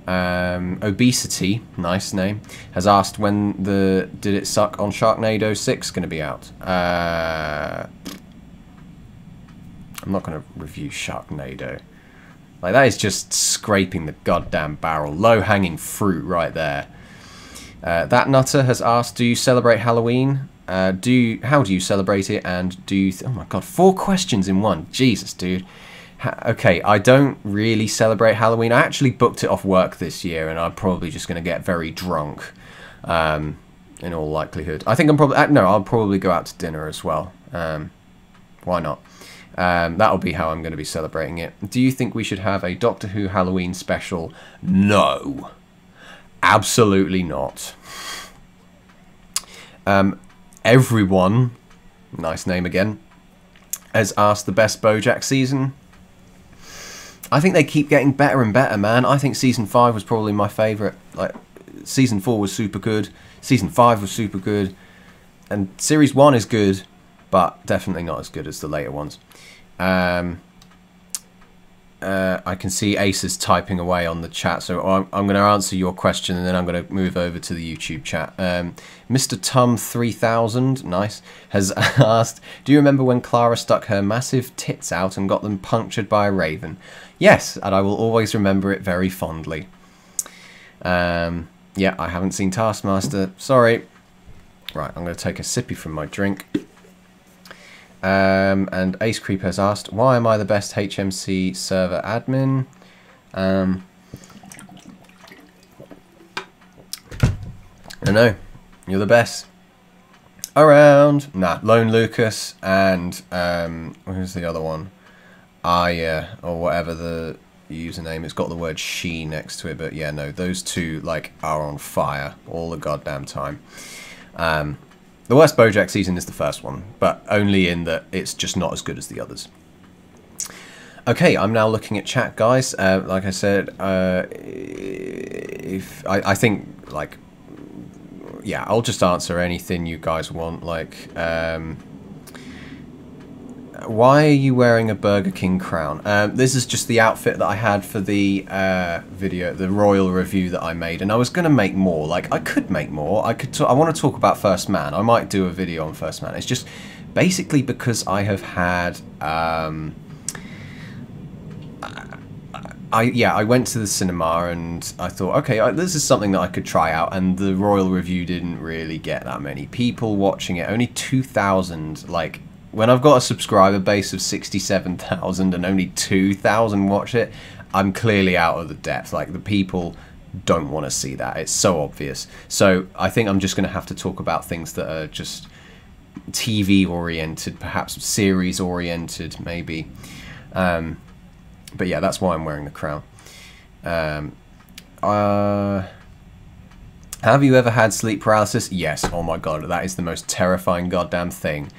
A: Obesity, nice name, has asked when the Did It Suck on Sharknado 6 going to be out. I'm not going to review Sharknado. Like, that is just scraping the goddamn barrel. Low-hanging fruit right there. That Nutter has asked, do you celebrate Halloween? How do you celebrate it? And do you... oh my god, 4 questions in one. Jesus, dude. Okay, I don't really celebrate Halloween. I actually booked it off work this year, and I'm probably just going to get very drunk, in all likelihood. I think I'm probably... no, I'll probably go out to dinner as well. Why not? That'll be how I'm going to be celebrating it. Do you think we should have a Doctor Who Halloween special? No. Absolutely not. Everyone, nice name again, has asked the best BoJack season. I think they keep getting better and better, man. I think season 5 was probably my favourite. Like, season 4 was super good. Season 5 was super good. And series 1 is good, but definitely not as good as the later ones. I can see Aces typing away on the chat, so I'm going to answer your question, and then I'm going to move over to the YouTube chat. Mr. Tum3000, nice, has asked, do you remember when Clara stuck her massive tits out and got them punctured by a raven? Yes, and I will always remember it very fondly. Yeah, I haven't seen Taskmaster, sorry. Right, I'm going to take a sippy from my drink. And Ace Creep has asked, why am I the best HMC server admin? I don't know. You're the best. Around. Nah, Lone Lucas and, who's the other one? Aya, or whatever the username. It's got the word she next to it, but yeah, no, those two, like, are on fire all the goddamn time. The worst BoJack season is the first one, but only in that it's just not as good as the others. Okay, I'm now looking at chat, guys. Like I said, if I think, like, yeah, I'll just answer anything you guys want. Like, why are you wearing a Burger King crown? This is just the outfit that I had for the video, the royal review that I made, and I was going to make more. Like, I could make more. I want to talk about First Man. I might do a video on First Man. It's just basically because I have had... I went to the cinema and I thought, okay, this is something that I could try out, and the royal review didn't really get that many people watching it. Only 2,000, like... When I've got a subscriber base of 67,000 and only 2,000 watch it, I'm clearly out of the depth. Like, the people don't want to see that. It's so obvious. So I think I'm just going to have to talk about things that are just TV-oriented, perhaps series-oriented, maybe. But yeah, that's why I'm wearing the crown. Have you ever had sleep paralysis? Yes. Oh my god, that is the most terrifying goddamn thing.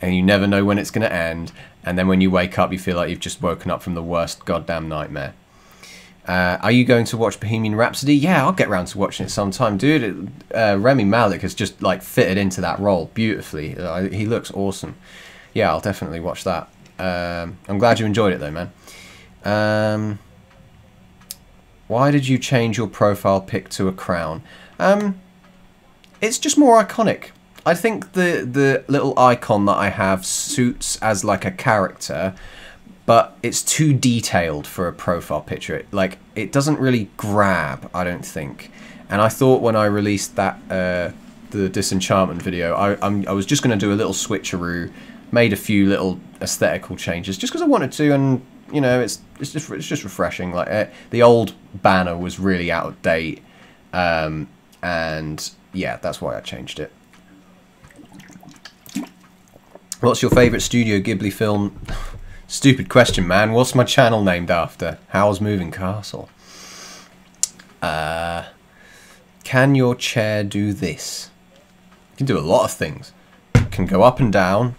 A: And you never know when it's going to end, and then when you wake up you feel like you've just woken up from the worst goddamn nightmare. Are you going to watch Bohemian Rhapsody? Yeah, I'll get around to watching it sometime, dude. Rami Malek has just, like, fitted into that role beautifully. He looks awesome. Yeah, I'll definitely watch that. I'm glad you enjoyed it though, man. Why did you change your profile pic to a crown? It's just more iconic. I think the little icon that I have suits as like a character, but it's too detailed for a profile picture. It doesn't really grab, I don't think. And I thought when I released that the Disenchantment video, I was just going to do a little switcheroo, made a few little aesthetical changes just because I wanted to, and you know, it's just refreshing. Like the old banner was really out of date, and yeah, that's why I changed it. What's your favourite Studio Ghibli film? Stupid question, man. What's my channel named after? Howl's Moving Castle. Can your chair do this? You can do a lot of things. It can go up and down,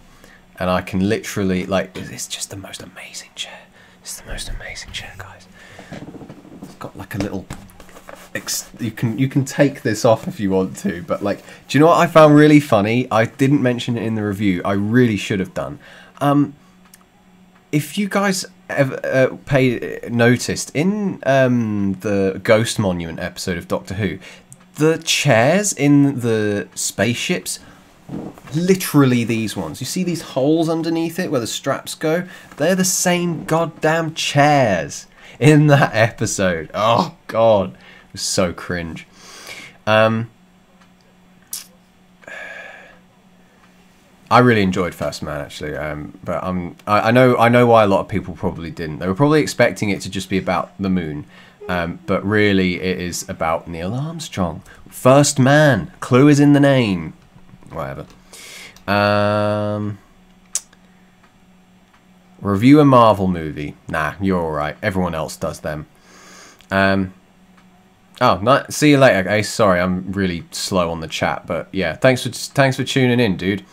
A: and I can literally, like, it's just the most amazing chair. It's the most amazing chair, guys. It's got like a little... You can take this off if you want to, but like, do you know what I found really funny? I didn't mention it in the review. I really should have done. If you guys ever noticed in the Ghost Monument episode of Doctor Who, the chairs in the spaceships, literally these ones. You see these holes underneath it where the straps go? They're the same goddamn chairs in that episode. Oh god, it was so cringe. I really enjoyed First Man, actually, but I know why a lot of people probably didn't. They were probably expecting it to just be about the moon, but really it is about Neil Armstrong. First Man, clue is in the name. Whatever. Review a Marvel movie. Nah, you're all right. Everyone else does them. Oh, see you later, Ace. Sorry, I'm really slow on the chat, but yeah, thanks for tuning in, dude.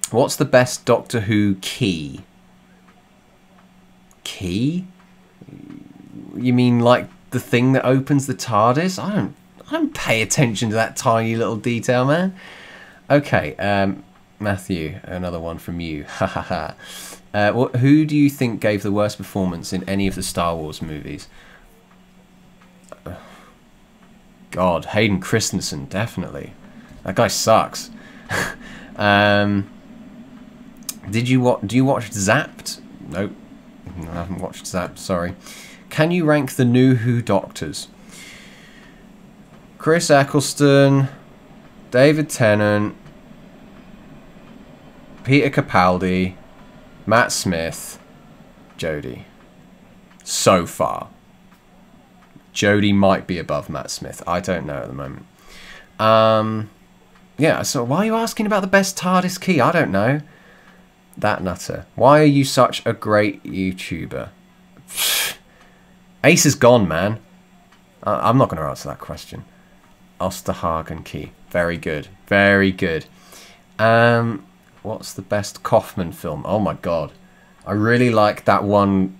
A: What's the best Doctor Who key? Key? You mean like the thing that opens the TARDIS? I don't pay attention to that tiny little detail, man. Okay, Matthew, another one from you. Ha ha ha. Who do you think gave the worst performance in any of the Star Wars movies? God, Hayden Christensen, definitely. That guy sucks. Do you watch Zapped? Nope, I haven't watched Zapped. Sorry. Can you rank the new Who Doctors? Chris Eccleston, David Tennant, Peter Capaldi, Matt Smith, Jodie. So far. Jodie might be above Matt Smith. I don't know at the moment. Yeah, so why are you asking about the best TARDIS key? I don't know. That nutter. Why are you such a great YouTuber? Ace is gone, man. I'm not going to answer that question. Osterhagen key. Very good. Very good. What's the best Kaufman film? Oh my god. I really like that one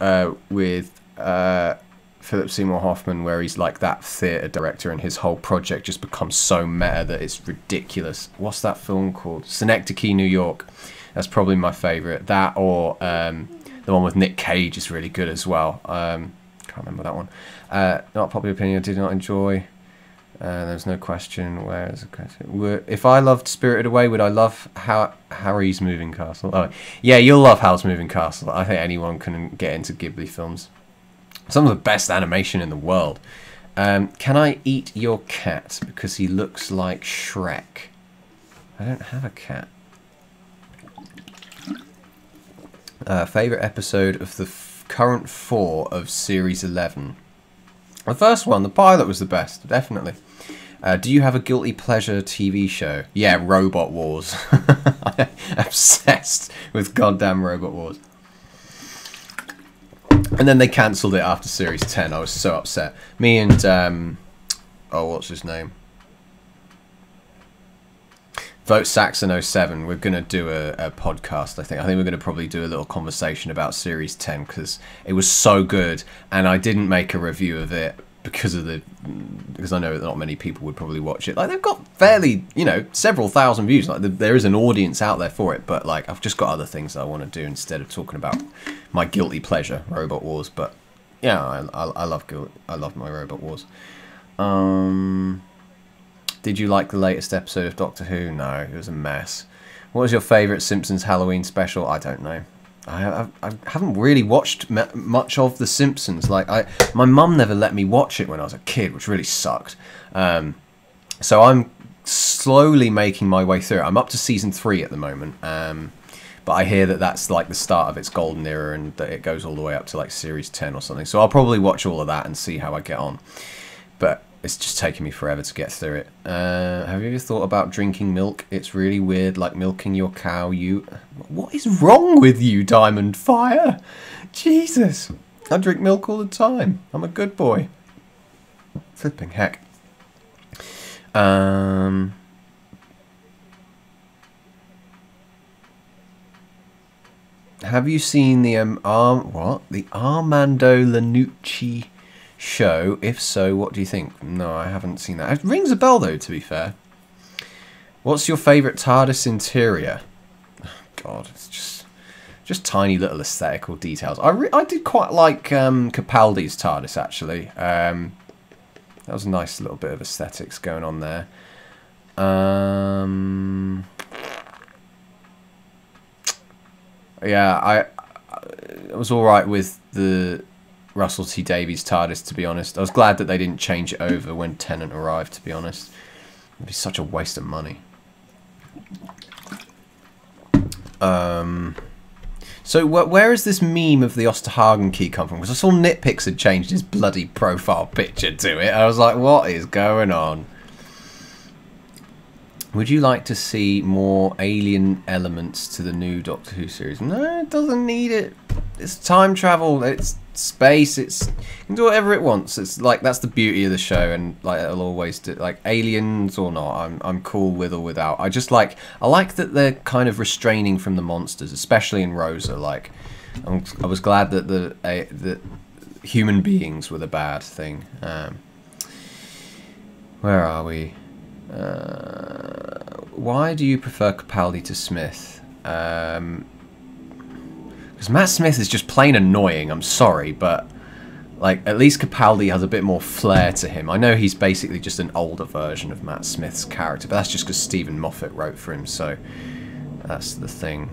A: with Philip Seymour Hoffman, where he's like that theatre director and his whole project just becomes so meta that it's ridiculous. What's that film called? Synecdoche, New York. That's probably my favourite. That or the one with Nick Cage is really good as well. Can't remember that one. Not popular opinion, I did not enjoy. There's no question. Where is the question? If I loved Spirited Away, would I love Harry's Moving Castle? Oh, yeah, you'll love Howl's Moving Castle. I think anyone can get into Ghibli films. Some of the best animation in the world. Can I eat your cat because he looks like Shrek? I don't have a cat. Favourite episode of the current 4 of Series 11? The first one, the pilot, was the best, definitely. Do you have a guilty pleasure TV show? Yeah, Robot Wars. I'm obsessed with goddamn Robot Wars. And then they cancelled it after Series 10. I was so upset. Me and, oh, what's his name? Vote Saxon 07. We're going to do a podcast, I think. I think we're going to probably do a little conversation about Series 10 because it was so good. And I didn't make a review of it because I know that not many people would probably watch it. Like, they've got fairly, you know, several thousand views. Like, there is an audience out there for it. But, like, I've just got other things that I want to do instead of talking about my guilty pleasure, Robot Wars. But, yeah, I love my Robot Wars. Did you like the latest episode of Doctor Who? No, it was a mess. What was your favourite Simpsons Halloween special? I don't know. I haven't really watched much of The Simpsons. Like, my mum never let me watch it when I was a kid, which really sucked. So I'm slowly making my way through it. I'm up to season 3 at the moment. But I hear that that's like the start of its golden era and that it goes all the way up to like series 10 or something. So I'll probably watch all of that and see how I get on. But it's just taking me forever to get through it. Have you ever thought about drinking milk? It's really weird, like milking your cow. What is wrong with you, Diamond Fire? Jesus. I drink milk all the time. I'm a good boy. Flipping heck. Have you seen the the Armando Lanucci show? If so, what do you think? No, I haven't seen that. It rings a bell though, to be fair. What's your favourite TARDIS interior? Oh, God, it's just tiny little aesthetical details. I did quite like Capaldi's TARDIS actually. That was a nice little bit of aesthetics going on there. Yeah, I was all right with the Russell T Davies TARDIS, to be honest. I was glad that they didn't change it over when Tennant arrived, to be honest. It'd be such a waste of money. So where is this meme of the Osterhagen key come from? Because I saw Nitpicks had changed his bloody profile picture to it. I was like, what is going on? Would you like to see more alien elements to the new Doctor Who series? No, it doesn't need it. It's time travel. It's space. It can do whatever it wants. It's like that's the beauty of the show, and like it'll always do. Like aliens or not, I'm cool with or without. I like that they're kind of restraining from the monsters, especially in Rosa. Like, I was glad that the human beings were the bad thing. Where are we? Why do you prefer Capaldi to Smith? Because Matt Smith is just plain annoying, I'm sorry, but like at least Capaldi has a bit more flair to him. I know he's basically just an older version of Matt Smith's character, but that's just because Stephen Moffat wrote for him, so that's the thing.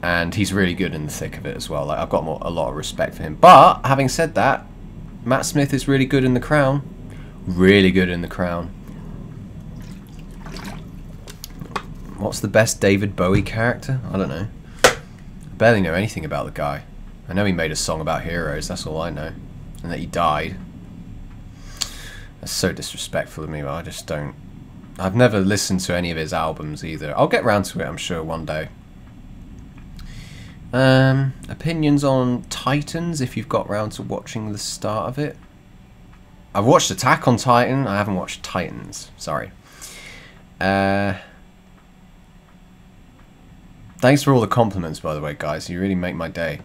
A: And he's really good in the thick of it as well. Like I've got a lot of respect for him. But having said that, Matt Smith is really good in The Crown. Really good in The Crown. What's the best David Bowie character? I don't know. I barely know anything about the guy. I know he made a song about heroes, that's all I know. And that he died. That's so disrespectful of me, but I just don't... I've never listened to any of his albums either. I'll get round to it, I'm sure, one day. Opinions on Titans, if you've got round to watching the start of it. I've watched Attack on Titan. I haven't watched Titans. Sorry. Thanks for all the compliments, by the way, guys. You really make my day.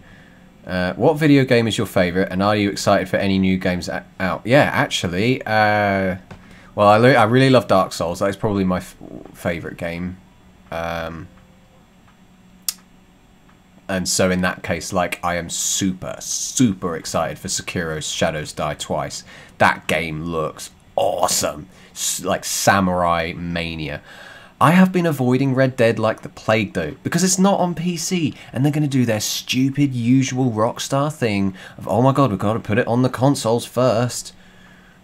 A: What video game is your favourite, and are you excited for any new games out? Yeah, actually. Well, I really love Dark Souls. That's probably my favourite game. And so in that case, like, I am super, super excited for Sekiro's Shadows Die Twice. That game looks awesome. Like Samurai Mania. I have been avoiding Red Dead like the plague, though, because it's not on PC, and they're going to do their stupid, usual Rockstar thing of, oh my god, we've got to put it on the consoles first.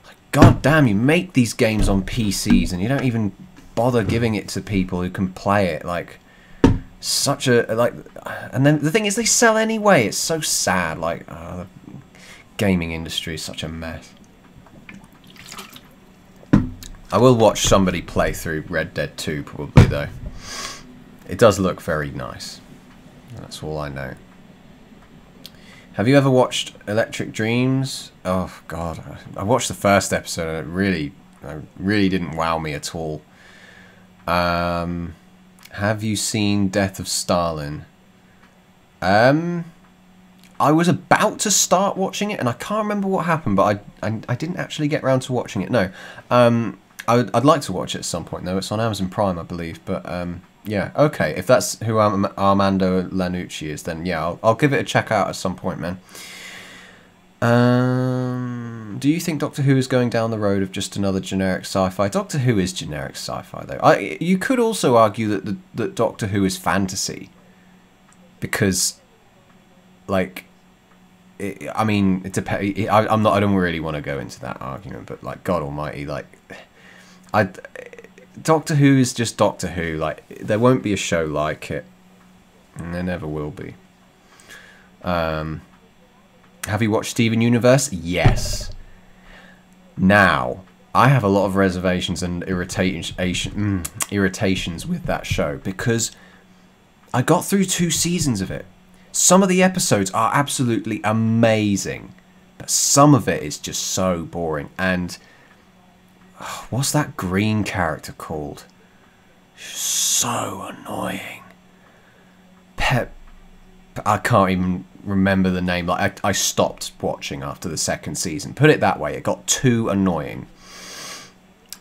A: Like, god damn, you make these games on PCs, and you don't even bother giving it to people who can play it, like... Such a, like, and then the thing is they sell anyway. It's so sad. Like, the gaming industry is such a mess. I will watch somebody play through Red Dead 2 probably, though. It does look very nice. That's all I know. Have you ever watched Electric Dreams? Oh god, I watched the first episode and it really didn't wow me at all. Have you seen Death of Stalin? I was about to start watching it, and I can't remember what happened, but I didn't actually get around to watching it. No, I'd like to watch it at some point, though. It's on Amazon Prime, I believe. But yeah, okay. If that's who Armando Lanucci is, then yeah, I'll give it a check out at some point, man. Do you think Doctor Who is going down the road of just another generic sci-fi? Doctor Who is generic sci-fi, though. You could also argue that Doctor Who is fantasy, because, like, I mean, it depends. I don't really want to go into that argument, but like, God Almighty, like, Doctor Who is just Doctor Who. Like, there won't be a show like it, and there never will be. Have you watched Steven Universe? Yes. Now, I have a lot of reservations and irritations with that show, because I got through 2 seasons of it. Some of the episodes are absolutely amazing, but some of it is just so boring. And what's that green character called? So annoying. Pep. I can't even remember the name. Like I stopped watching after the second season. Put it that way, it got too annoying.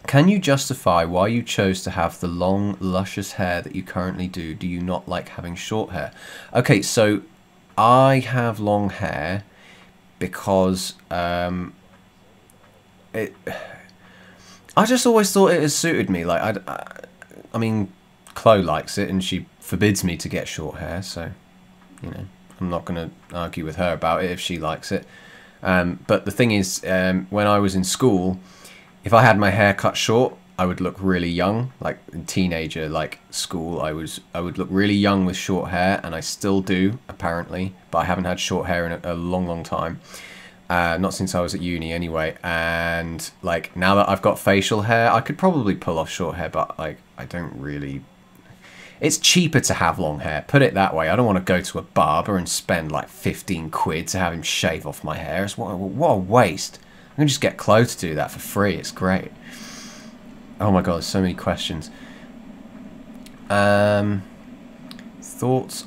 A: Can you justify why you chose to have the long, luscious hair that you currently do? Do you not like having short hair? Okay, so I have long hair because I just always thought it has suited me. Like I mean, Chloe likes it and she forbids me to get short hair, so you know, I'm not going to argue with her about it if she likes it. But the thing is, when I was in school, if I had my hair cut short, I would look really young. Like in teenager, like school, I would look really young with short hair, and I still do apparently. But I haven't had short hair in a long, long time. Not since I was at uni anyway. And like now that I've got facial hair, I could probably pull off short hair, but like I don't really. It's cheaper to have long hair, put it that way. I don't want to go to a barber and spend like 15 quid to have him shave off my hair. It's what a waste. I can just get Chloe to do that for free. It's great. Oh my god, there's so many questions. Thoughts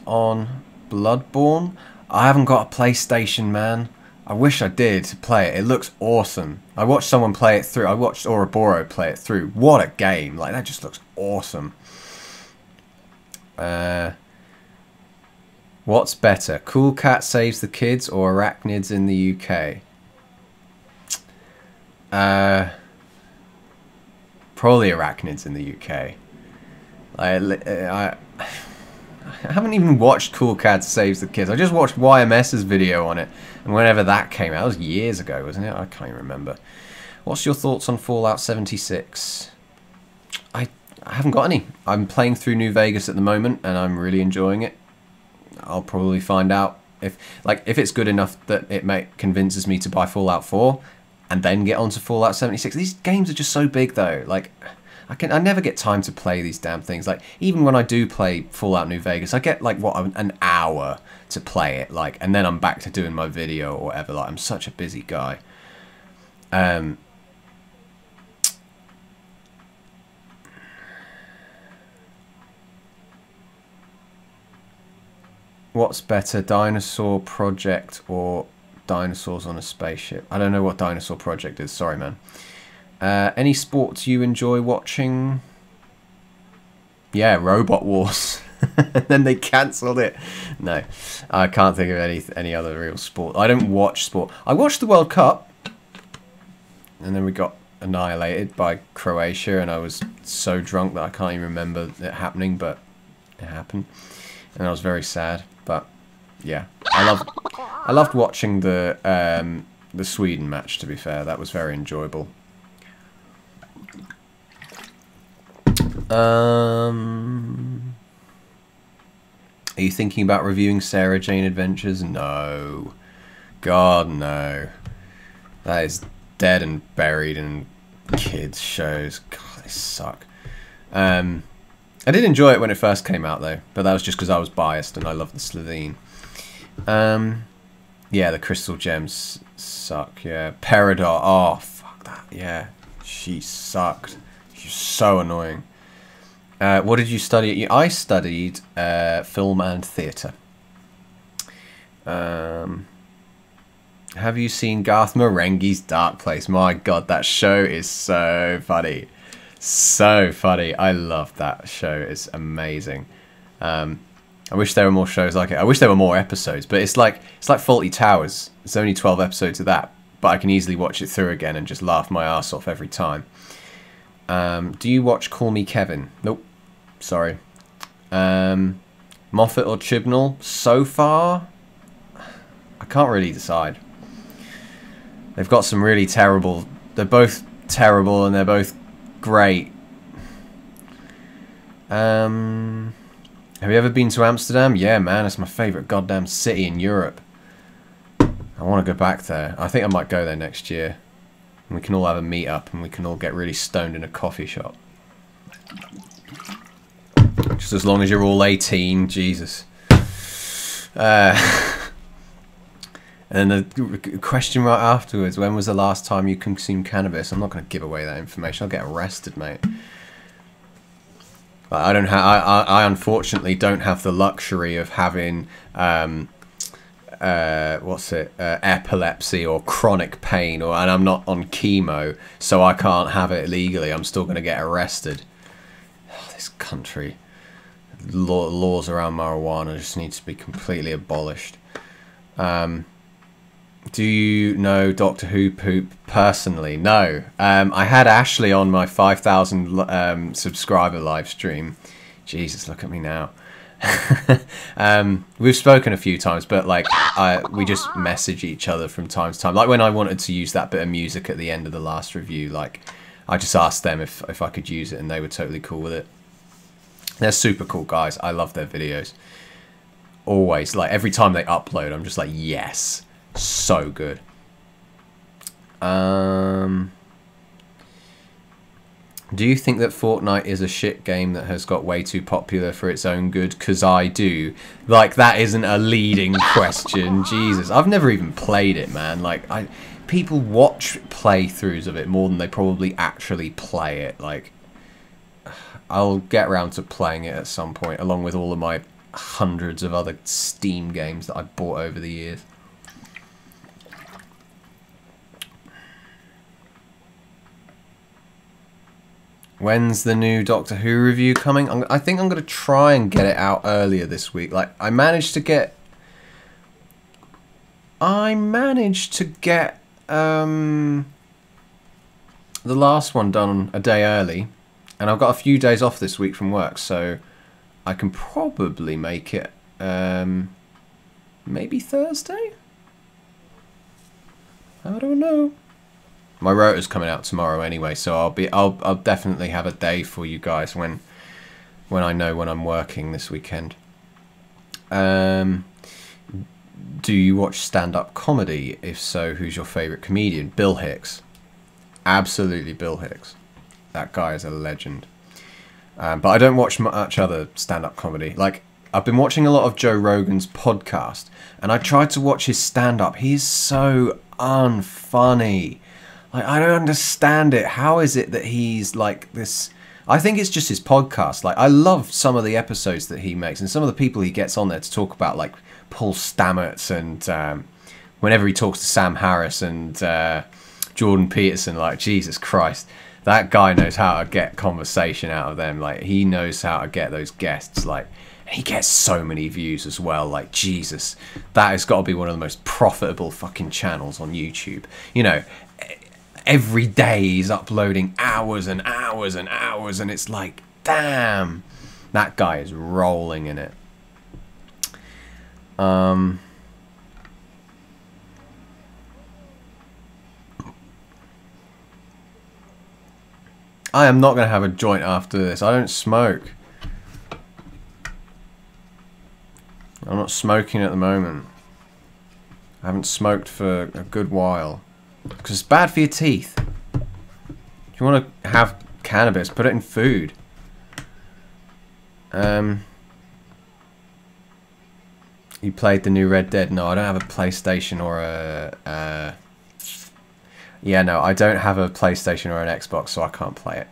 A: on Bloodborne? I haven't got a PlayStation, man. I wish I did to play it. It looks awesome. I watched someone play it through. I watched Ouroboros play it through. What a game. Like, that just looks awesome. What's better, Cool Cat Saves the Kids or Arachnids in the UK? Probably Arachnids in the UK. I haven't even watched Cool Cat Saves the Kids. I just watched YMS's video on it, and whenever that came out, that was years ago, wasn't it? I can't even remember. What's your thoughts on Fallout 76? I haven't got any. I'm playing through New Vegas at the moment, and I'm really enjoying it. I'll probably find out if it's good enough that it convinces me to buy Fallout 4, and then get onto Fallout 76. These games are just so big, though. Like, I never get time to play these damn things. Like, even when I do play Fallout New Vegas, I get like an hour to play it, like, and then I'm back to doing my video or whatever. Like, I'm such a busy guy. What's better, Dinosaur Project or Dinosaurs on a Spaceship? I don't know what Dinosaur Project is. Sorry, man. Any sports you enjoy watching? Yeah, Robot Wars. And then they cancelled it. No, I can't think of any other real sport. I don't watch sport. I watched the World Cup, and then we got annihilated by Croatia, and I was so drunk that I can't even remember it happening, but it happened, and I was very sad. But yeah, I loved watching the Sweden match. To be fair, that was very enjoyable. Are you thinking about reviewing Sarah Jane Adventures? No, God no. That is dead and buried in kids shows. God, they suck. I did enjoy it when it first came out, though, but that was just because I was biased and I love the Slitheen. Yeah, the Crystal Gems suck, yeah. Peridot, oh, fuck that, yeah. She sucked. She's so annoying. What did you study? I studied film and theatre. Have you seen Garth Marenghi's Dark Place? My god, that show is so funny. So funny. I love that show. It's amazing. I wish there were more shows like it. I wish there were more episodes, but it's like Fawlty Towers. It's only 12 episodes of that, but I can easily watch it through again and just laugh my ass off every time. Do you watch Call Me Kevin? Nope. Sorry. Moffat or Chibnall? So far, I can't really decide. They've got some really terrible... They're both terrible and they're both great. Have you ever been to Amsterdam? Yeah, man, it's my favourite goddamn city in Europe. I want to go back there. I think I might go there next year. And we can all have a meet up and we can all get really stoned in a coffee shop. Just as long as you're all 18, Jesus. And then the question right afterwards, when was the last time you consumed cannabis? I'm not going to give away that information. I'll get arrested, mate. But I don't have. I unfortunately don't have the luxury of having epilepsy or chronic pain, and I'm not on chemo, so I can't have it legally. I'm still going to get arrested. Oh, this country, laws around marijuana just need to be completely abolished. Do you know Doctor Who Poop personally? No. I had Ashley on my 5,000 subscriber live stream. Jesus, look at me now. We've spoken a few times, but like we just message each other from time to time. Like when I wanted to use that bit of music at the end of the last review, like I just asked them if I could use it, and they were totally cool with it. They're super cool guys. I love their videos. Always, like every time they upload, I'm just like, yes, so good. Do you think that Fortnite is a shit game that has got way too popular for its own good? 'Cause I do. Like, that isn't a leading question. Jesus, I've never even played it, man. Like, people watch playthroughs of it more than they probably actually play it. Like, I'll get around to playing it at some point, along with all of my hundreds of other Steam games that I've bought over the years. When's the new Doctor Who review coming? I think I'm going to try and get it out earlier this week. Like, I managed to get the last one done a day early, and I've got a few days off this week from work, so I can probably make it maybe Thursday? I don't know. My rota's coming out tomorrow anyway, so I'll definitely have a day for you guys when I know when I'm working this weekend. Do you watch stand-up comedy? If so, who's your favourite comedian? Bill Hicks. Absolutely Bill Hicks. That guy is a legend. But I don't watch much other stand-up comedy. Like, I've been watching a lot of Joe Rogan's podcast, and I tried to watch his stand-up. He's so unfunny. Like, I don't understand it. How is it that he's like this? I think it's just his podcast. Like, I love some of the episodes that he makes and some of the people he gets on there to talk about, like Paul Stamets, and whenever he talks to Sam Harris and Jordan Peterson, like, Jesus Christ, that guy knows how to get conversation out of them. Like, he knows how to get those guests. Like, he gets so many views as well. Like, Jesus, that has got to be one of the most profitable fucking channels on YouTube. You know, every day he's uploading hours and hours and hours, and it's like, damn, that guy is rolling in it. I am not going to have a joint after this. I don't smoke. I'm not smoking at the moment. I haven't smoked for a good while. Because it's bad for your teeth. If you want to have cannabis, put it in food. You played the new Red Dead? No, I don't have a PlayStation or a... Yeah, no, I don't have a PlayStation or an Xbox, so I can't play it.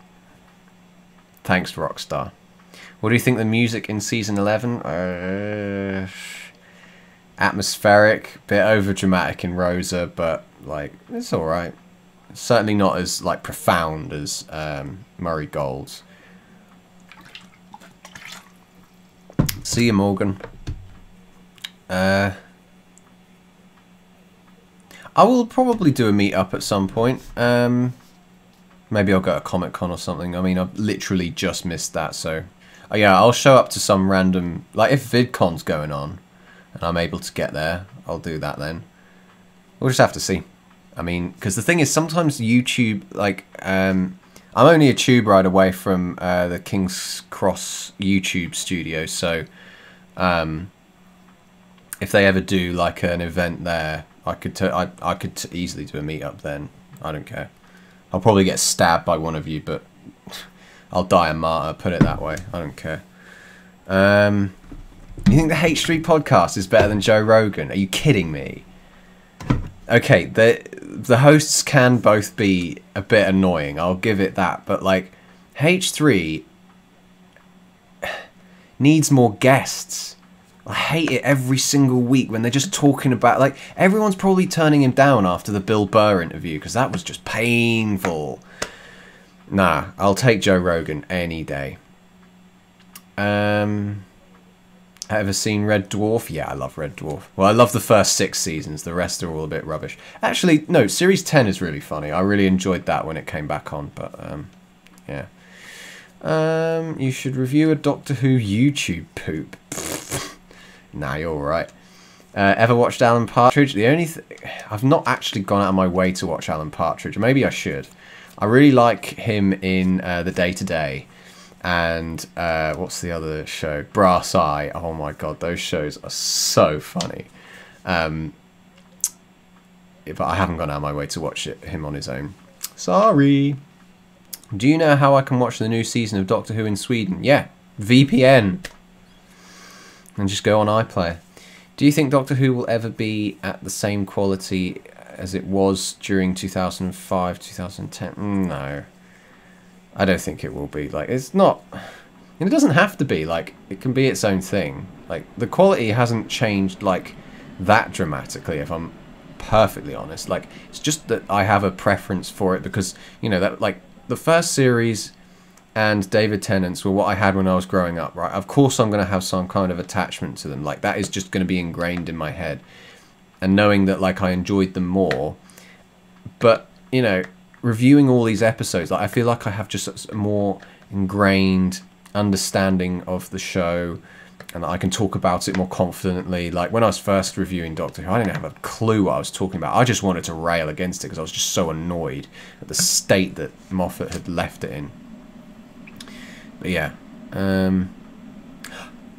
A: Thanks, Rockstar. What do you think the music in Season 11? Atmospheric, bit over-dramatic in Rosa, but, like, it's alright. Certainly not as, like, profound as Murray Gold's. See you, Morgan. I will probably do a meet-up at some point. Maybe I'll go to Comic-Con or something. I mean, I've literally just missed that, so... yeah, I'll show up to some random... Like, if VidCon's going on, and I'm able to get there, I'll do that then. We'll just have to see. I mean, because the thing is, sometimes YouTube, like, I'm only a tube ride away from the King's Cross YouTube studio, so if they ever do, like, an event there, I could easily do a meetup then. I don't care. I'll probably get stabbed by one of you, but I'll die a martyr, put it that way. I don't care. You think the H3 podcast is better than Joe Rogan? Are you kidding me? Okay, the hosts can both be a bit annoying, I'll give it that, but like H3 needs more guests. I hate it every single week when they're just talking about, like, everyone's probably turning him down after the Bill Burr interview because that was just painful. Nah, I'll take Joe Rogan any day. Ever seen Red Dwarf? Yeah, I love Red Dwarf. Well, I love the first 6 seasons. The rest are all a bit rubbish. Actually, no, Series 10 is really funny. I really enjoyed that when it came back on, but, yeah. You should review a Doctor Who YouTube poop. Nah, you're alright. Ever watched Alan Partridge? The only I've not actually gone out of my way to watch Alan Partridge. Maybe I should. I really like him in The Day-to-Day. And what's the other show? Brass Eye. Oh my god, those shows are so funny. But I haven't gone out of my way to watch him on his own. Sorry. Do you know how I can watch the new season of Doctor Who in Sweden? Yeah, VPN. And just go on iPlayer. Do you think Doctor Who will ever be at the same quality as it was during 2005, 2010? No. I don't think it will be. Like, it's not... And it doesn't have to be. Like, it can be its own thing. Like, the quality hasn't changed, like, that dramatically, if I'm perfectly honest. Like, it's just that I have a preference for it because, you know, that, like, the first series and David Tennant's were what I had when I was growing up, right? Of course I'm going to have some kind of attachment to them. Like, that is just going to be ingrained in my head. And knowing that, like, I enjoyed them more. But, you know... reviewing all these episodes, like, I feel like I have just a more ingrained understanding of the show, and I can talk about it more confidently. Like, when I was first reviewing Doctor Who, I didn't have a clue what I was talking about. I just wanted to rail against it because I was just so annoyed at the state that Moffat had left it in. But yeah.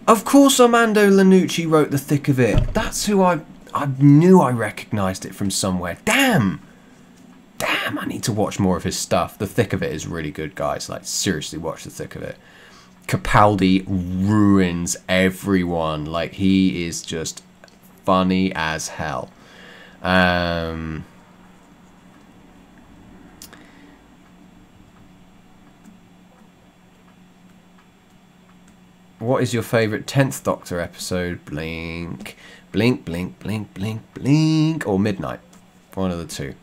A: Of course Armando Iannucci wrote The Thick of It. That's who I knew I recognised it from somewhere. Damn! Damn, I need to watch more of his stuff. The Thick of It is really good, guys. Like, seriously, watch The Thick of It. Capaldi ruins everyone. Like, he is just funny as hell. What is your favourite 10th Doctor episode? Blink, blink, blink, blink, blink, blink. Or Midnight. One of the two.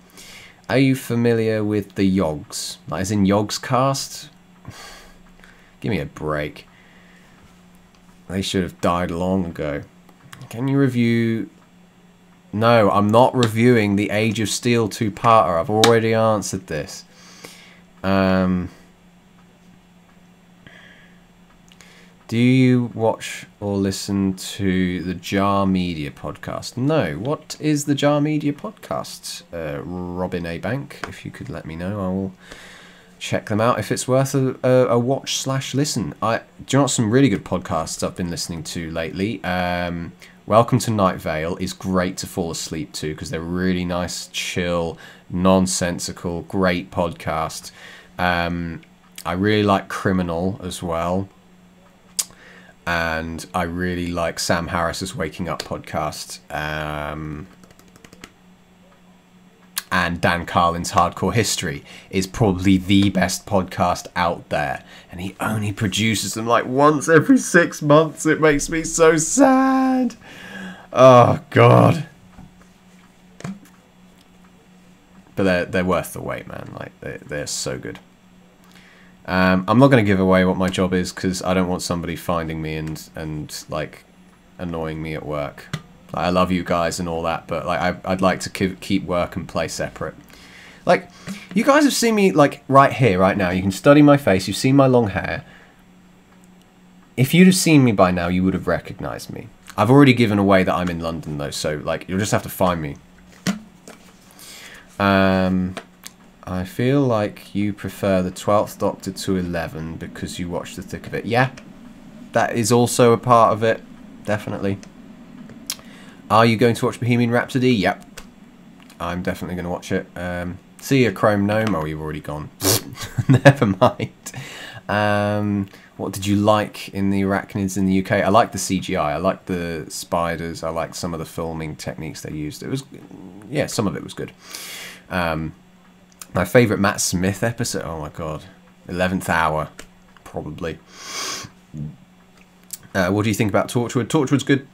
A: Are you familiar with the Yogs? Like, as in Yogs cast? Give me a break. They should have died long ago. Can you review... No, I'm not reviewing the Age of Steel 2-parter. I've already answered this. Do you watch or listen to the Jar Media podcast? No. What is the Jar Media podcast? Robin A. Bank, if you could let me know, I will check them out if it's worth a watch/listen. Do you know what some really good podcasts I've been listening to lately? Welcome to Night Vale is great to fall asleep to because they're really nice, chill, nonsensical, great podcast. I really like Criminal as well. And I really like Sam Harris's Waking Up podcast. And Dan Carlin's Hardcore History is probably the best podcast out there. And he only produces them like once every 6 months. It makes me so sad. Oh, God. But they're worth the wait, man. Like, they're so good. I'm not going to give away what my job is because I don't want somebody finding me and like annoying me at work. Like, I love you guys and all that, but like I'd like to keep work and play separate. Like, you guys have seen me like right here, right now. You can study my face. You've seen my long hair. If you'd have seen me by now, you would have recognised me. I've already given away that I'm in London though, so like you'll just have to find me. I feel like you prefer the 12th Doctor to 11 because you watch The Thick of It. Yeah, that is also a part of it, definitely. Are you going to watch Bohemian Rhapsody? Yep. I'm definitely going to watch it. See you, Chrome Gnome. Oh, you've already gone. Never mind. What did you like in the arachnids in the UK? I like the CGI. I like the spiders. I like some of the filming techniques they used. It was, yeah, some of it was good. My favourite Matt Smith episode, oh my god, 11th Hour, probably. What do you think about Torchwood? Torchwood's good.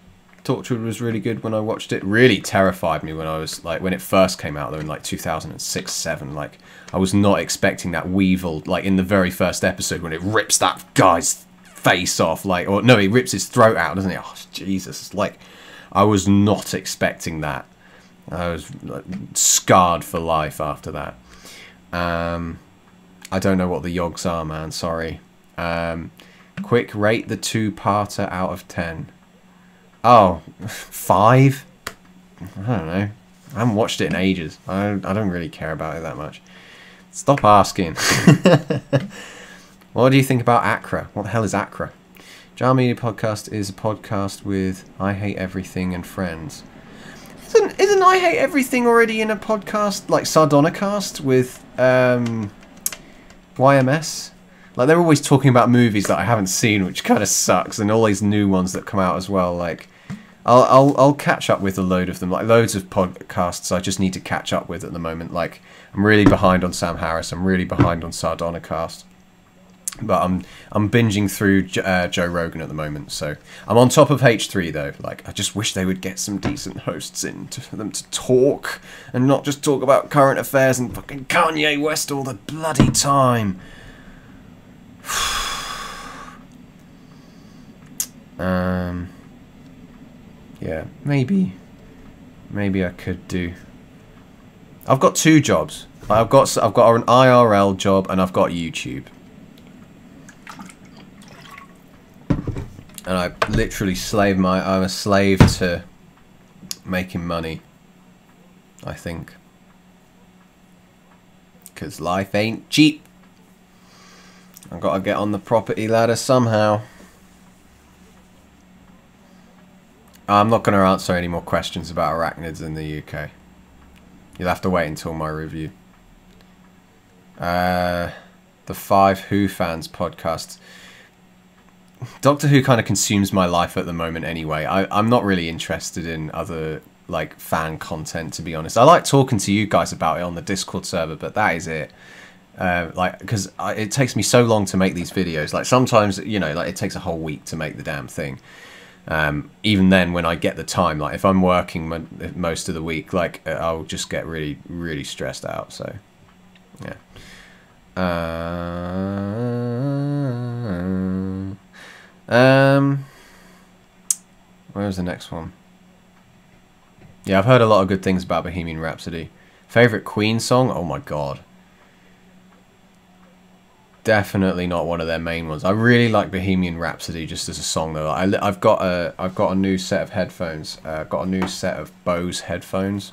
A: Torchwood was really good when I watched it. Really terrified me when I was like when it first came out though in like 2006, 7. Like I was not expecting that Weevil like in the very first episode when it rips that guy's face off, like, or no, he rips his throat out, doesn't he? Oh Jesus! Like I was not expecting that. I was like, scarred for life after that. I don't know what the yogs are, man. Sorry. Quick, rate the 2-parter out of 10. Oh, 5? I don't know. I haven't watched it in ages. I don't really care about it that much. Stop asking. What do you think about Accra? What the hell is Accra? Jar Media Podcast is a podcast with I Hate Everything and friends. Isn't I Hate Everything already in a podcast like Sardonicast with YMS? Like they're always talking about movies that I haven't seen, which kind of sucks, and all these new ones that come out as well. Like I'll catch up with a load of them, like loads of podcasts I just need to catch up with at the moment. Like I'm really behind on Sam Harris, I'm really behind on Sardonicast, but I'm binging through Joe Rogan at the moment. So I'm on top of H3 though. Like I just wish they would get some decent hosts in for them to talk and not just talk about current affairs and fucking Kanye West all the bloody time. Yeah, maybe I could do. I've got 2 jobs. I've got an IRL job and I've got YouTube. And I literally I'm a slave to making money, I think. Because life ain't cheap. I've got to get on the property ladder somehow. I'm not going to answer any more questions about arachnids in the UK. You'll have to wait until my review. The 5 Who Fans podcast. Doctor Who kind of consumes my life at the moment anyway. I'm not really interested in other like fan content, to be honest. I like talking to you guys about it on the Discord server, but that is it. Like, because it takes me so long to make these videos. Like sometimes, you know, like it takes a whole week to make the damn thing. Even then, when I get the time, like if I'm working most of the week, like I'll just get really, really stressed out. So, yeah. Where's the next one? Yeah, I've heard a lot of good things about Bohemian Rhapsody. Favorite Queen song? Oh my god. Definitely not one of their main ones. I really like Bohemian Rhapsody just as a song though. I've got a new set of headphones. Got a new set of Bose headphones.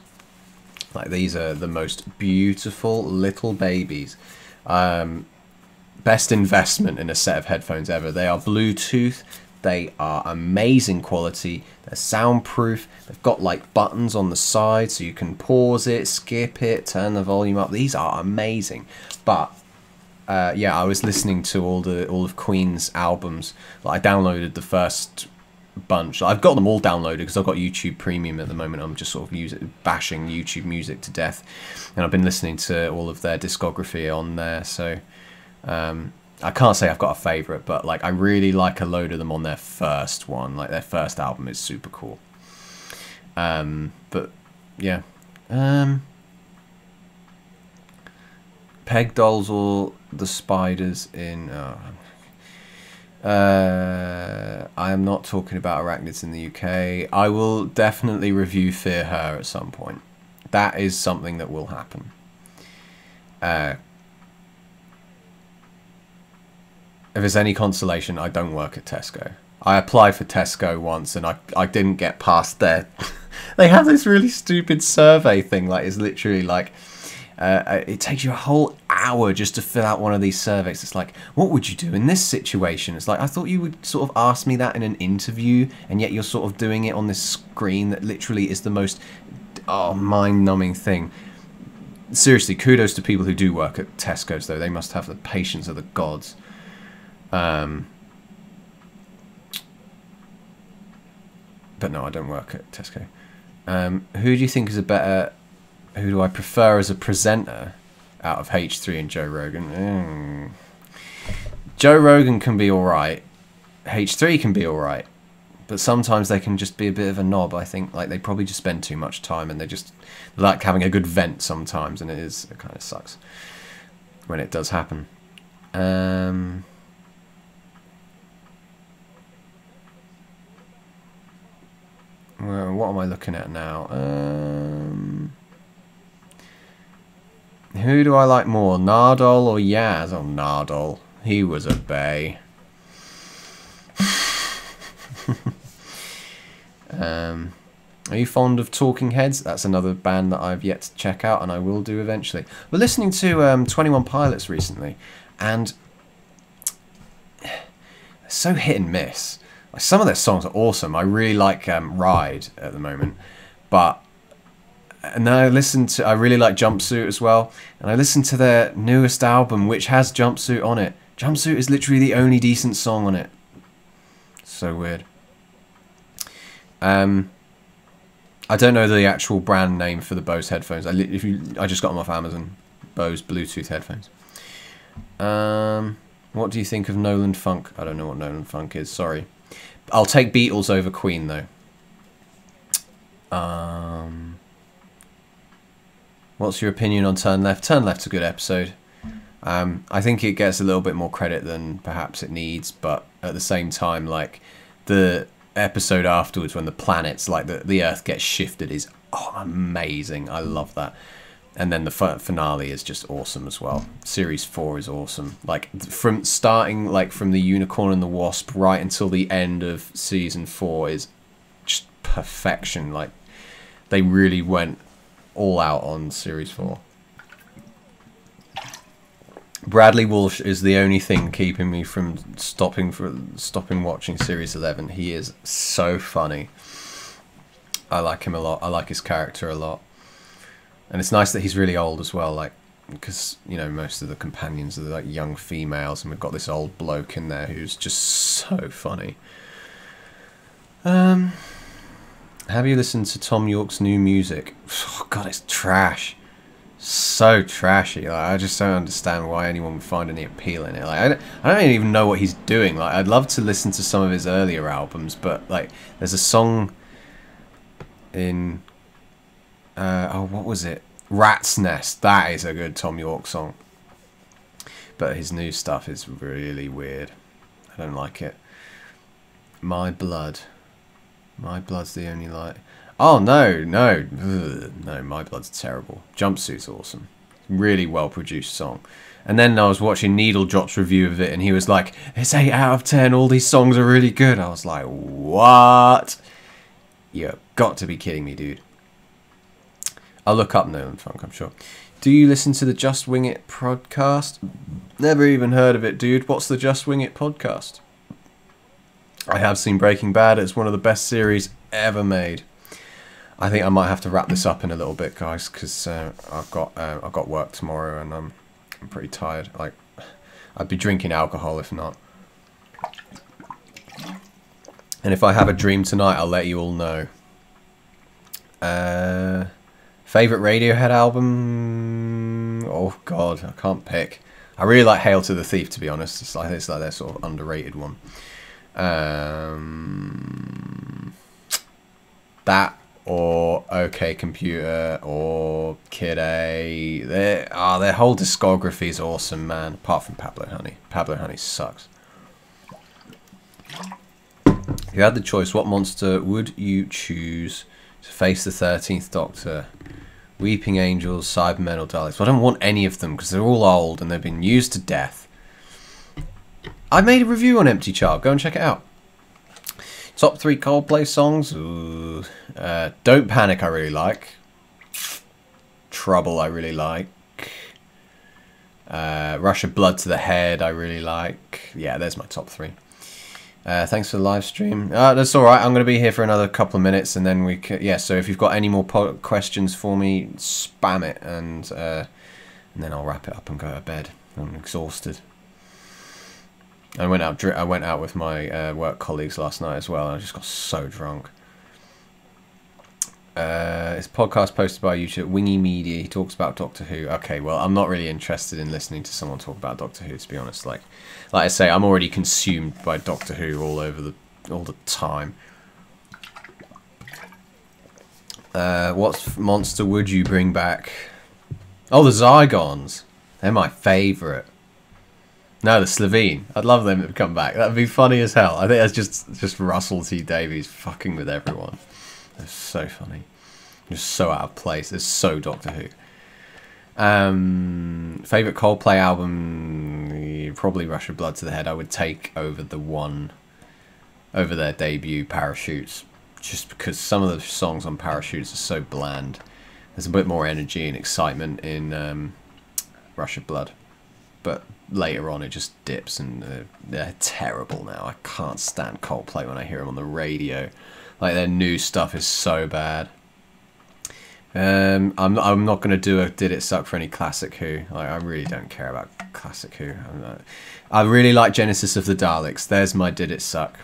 A: Like these are the most beautiful little babies. Best investment in a set of headphones ever. They are Bluetooth. They are amazing quality. They're soundproof. They've got like buttons on the side so you can pause it, skip it, turn the volume up. These are amazing. But yeah, I was listening to all of Queen's albums. Like, I downloaded the first bunch. I've got them all downloaded because I've got YouTube Premium at the moment. I'm just sort of bashing YouTube Music to death, and I've been listening to all of their discography on there. So I can't say I've got a favourite, but like I really like a load of them on their first one. Like their first album is super cool. But yeah, Peg Dolls or the Spiders in. I am not talking about arachnids in the UK. I will definitely review Fear Her at some point. That is something that will happen. If there's any consolation, I don't work at Tesco. I applied for Tesco once and I didn't get past there. They have this really stupid survey thing. Like, it's literally like, it takes you a whole hour just to fill out one of these surveys. It's like, what would you do in this situation? It's like, I thought you would sort of ask me that in an interview, and yet you're sort of doing it on this screen that literally is the most mind-numbing thing. Seriously, kudos to people who do work at Tesco's, though. They must have the patience of the gods. But no, I don't work at Tesco. Who do you think is a better... Who do I prefer as a presenter out of H3 and Joe Rogan? Joe Rogan can be alright. H3 can be alright, but sometimes they can just be a bit of a knob, I think. Like, they probably just spend too much time, and they just like having a good vent sometimes, and it kind of sucks when it does happen. Well, what am I looking at now? Who do I like more, Nardole or Yaz? Oh, Nardole. He was a bae. Are you fond of Talking Heads? That's another band that I've yet to check out, and I will do eventually. We're listening to 21 Pilots recently, and so hit and miss. Like, some of their songs are awesome. I really like Ride at the moment, and then I really like Jumpsuit as well, and I listened to their newest album, which has Jumpsuit on it. Jumpsuit is literally the only decent song on it. So weird. I don't know the actual brand name for the Bose headphones. I just got them off Amazon. Bose Bluetooth headphones. What do you think of Nolan Funk? I don't know what Nolan Funk is. Sorry. I'll take Beatles over Queen though. What's your opinion on Turn Left? Turn Left's a good episode. I think it gets a little bit more credit than perhaps it needs, but at the same time, like, the episode afterwards when the planets, like the Earth gets shifted, is amazing. I love that. And then the finale is just awesome as well. Series 4 is awesome. Like, from starting, like, from the Unicorn and the Wasp right until the end of season 4 is just perfection. Like, they really went all out on series 4. Bradley Walsh is the only thing keeping me from stopping watching series 11. He is so funny. I like him a lot. I like his character a lot. And it's nice that he's really old as well, like, because, you know, most of the companions are like young females, and we've got this old bloke in there who's just so funny. Have you listened to Tom York's new music? Oh god, it's trash. So trashy. Like, I just don't understand why anyone would find any appeal in it. Like, I don't even know what he's doing. Like, I'd love to listen to some of his earlier albums, but, like, there's a song in what was it? Rat's Nest. That is a good Tom York song. But his new stuff is really weird. I don't like it. My Blood. My Blood's the only light. Oh, no. Ugh, no, My Blood's terrible. Jumpsuit's awesome. Really well-produced song. And then I was watching Needle Drop's review of it, and he was like, it's 8 out of 10. All these songs are really good. I was like, what? You've got to be kidding me, dude. I'll look up Nolan Funk, I'm sure. Do you listen to the Just Wing It podcast? Never even heard of it, dude. What's the Just Wing It podcast? I have seen Breaking Bad. It's one of the best series ever made. I think I might have to wrap this up in a little bit, guys, because I've got work tomorrow, and I'm pretty tired. Like, I'd be drinking alcohol if not. And if I have a dream tonight, I'll let you all know. Favourite Radiohead album? Oh god, I can't pick. I really like Hail to the Thief, to be honest. It's like their sort of underrated one. That or OK Computer or Kid A. Their whole discography is awesome, man. Apart from Pablo Honey. Pablo Honey sucks. If you had the choice, what monster would you choose to face the 13th Doctor? Weeping Angels, Cybermen or Daleks? Well, I don't want any of them because they're all old and they've been used to death. I made a review on Empty Child. Go and check it out. Top 3 Coldplay songs? Ooh. Don't Panic I really like. Trouble I really like. Rush of Blood to the Head I really like. Yeah, there's my top 3. Thanks for the live stream. That's alright, I'm going to be here for another couple of minutes, and then we can... Yeah, so if you've got any more questions for me, spam it, and then I'll wrap it up and go to bed. I'm exhausted. I went out with my work colleagues last night as well, and I just got so drunk. It's a podcast posted by YouTube, Wingy Media. He talks about Doctor Who. Okay, well, I'm not really interested in listening to someone talk about Doctor Who, to be honest. Like I say, I'm already consumed by Doctor Who all the time. What monster would you bring back? Oh, the Zygons. They're my favourite. No, the Slovene. I'd love them to come back. That'd be funny as hell. I think that's just Russell T Davies fucking with everyone. They're so funny. Just so out of place. They're so Doctor Who. Favourite Coldplay album? Probably Rush of Blood to the Head. I would take over their debut, Parachutes. Just because some of the songs on Parachutes are so bland. There's a bit more energy and excitement in Rush of Blood. But later on it just dips, and they're terrible now. I can't stand Coldplay when I hear them on the radio. Like, their new stuff is so bad. I'm not going to do a Did It Suck for any Classic Who. Like, I really don't care about Classic Who. I really like Genesis of the Daleks. There's my Did It Suck.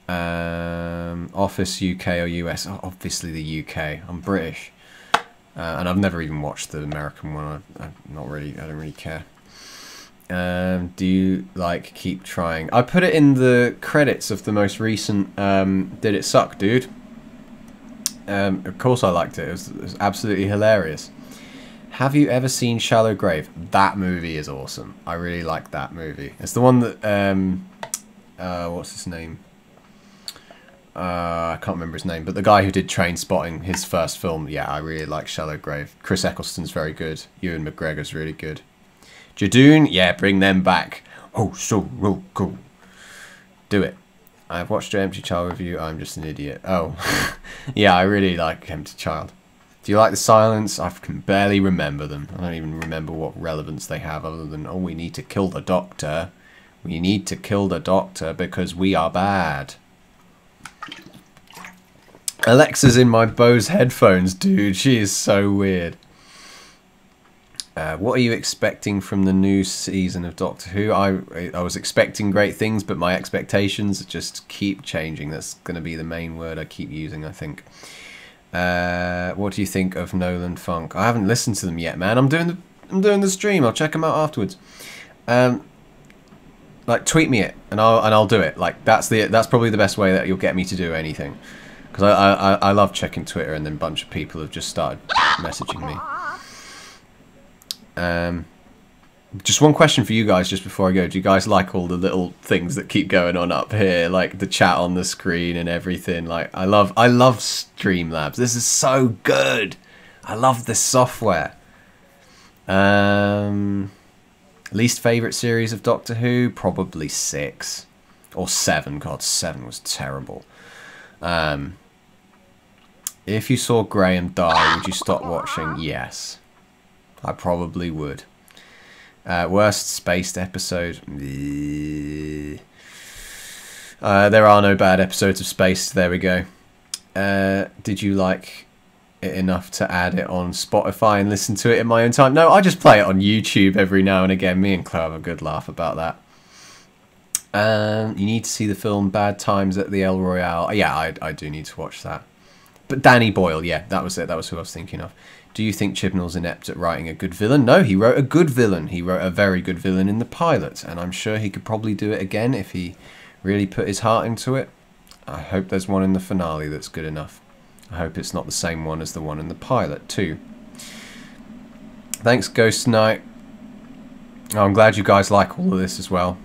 A: Office, UK or US? Oh, obviously the UK. I'm British. And I've never even watched the American one. I don't really care. Do you like Keep Trying? I put it in the credits of the most recent Did It Suck, dude. Of course I liked it. It was absolutely hilarious. Have you ever seen Shallow Grave? That movie is awesome. I really like that movie. It's the one that what's his name? I can't remember his name, but the guy who did Trainspotting, his first film. Yeah, I really like Shallow Grave. Chris Eccleston's very good. Ewan McGregor's really good. Jadoon, yeah, bring them back. Oh, so cool. Do it. I've watched your Empty Child review. I'm just an idiot. Oh, yeah, I really like Empty Child. Do you like The Silence? I can barely remember them. I don't even remember what relevance they have other than, oh, we need to kill the Doctor. We need to kill the Doctor because we are bad. Alexa's in my Bose headphones, dude. She is so weird. What are you expecting from the new season of Doctor Who? I was expecting great things, but my expectations just keep changing. That's going to be the main word I keep using, I think. What do you think of Nolan Funk? I haven't listened to them yet, man. I'm doing the stream. I'll check them out afterwards. Like, tweet me it, and I'll do it. Like, that's probably the best way that you'll get me to do anything. Because I love checking Twitter, and then a bunch of people have just started messaging me. Just one question for you guys just before I go. Do you guys like all the little things that keep going on up here, like the chat on the screen and everything? Like, I love Streamlabs. This is so good. I love this software. Least favourite series of Doctor Who? Probably 6 or 7. God, 7 was terrible. If you saw Graham die, would you stop watching? Yes. I probably would. Worst spaced episode? There are no bad episodes of Spaced. There we go. Did you like it enough to add it on Spotify and listen to it in my own time? No, I just play it on YouTube every now and again. Me and Claire have a good laugh about that. You need to see the film Bad Times at the El Royale. Yeah, I do need to watch that. But Danny Boyle, yeah, that was it. That was who I was thinking of. Do you think Chibnall's inept at writing a good villain? No, he wrote a good villain. He wrote a very good villain in the pilot, and I'm sure he could probably do it again if he really put his heart into it. I hope there's one in the finale that's good enough. I hope it's not the same one as the one in the pilot, too. Thanks, Ghost Knight. Oh, I'm glad you guys like all of this as well.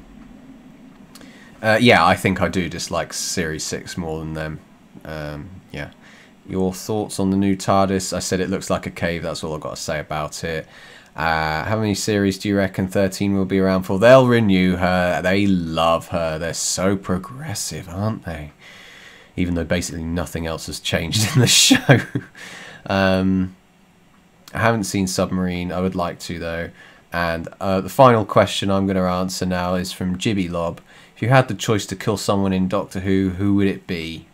A: Yeah, I think I do dislike Series 6 more than them. Yeah. Your thoughts on the new TARDIS? I said it looks like a cave. That's all I've got to say about it. How many series do you reckon 13 will be around for? They'll renew her. They love her. They're so progressive, aren't they? Even though basically nothing else has changed in the show. I haven't seen Submarine. I would like to, though. And the final question I'm going to answer now is from Jibby Lob. If you had the choice to kill someone in Doctor Who, who would it be?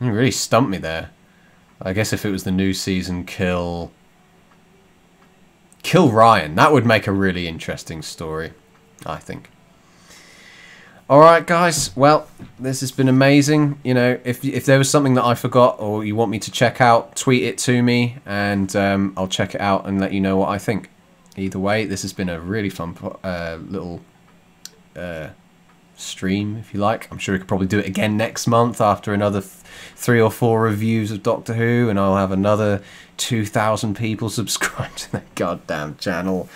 A: You really stumped me there. I guess if it was the new season, kill Ryan. That would make a really interesting story, I think. Alright guys, well, this has been amazing. You know, if there was something that I forgot or you want me to check out, tweet it to me and I'll check it out and let you know what I think. Either way, this has been a really fun little stream, if you like. I'm sure we could probably do it again next month after another 3 or 4 reviews of Doctor Who, and I'll have another 2,000 people subscribed to that goddamn channel.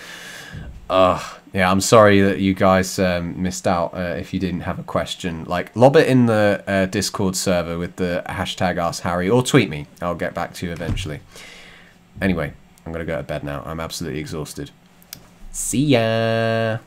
A: Yeah, I'm sorry that you guys missed out if you didn't have a question. Like, lob it in the Discord server with the hashtag #AskHarry, or tweet me. I'll get back to you eventually. Anyway, I'm going to go to bed now. I'm absolutely exhausted. See ya!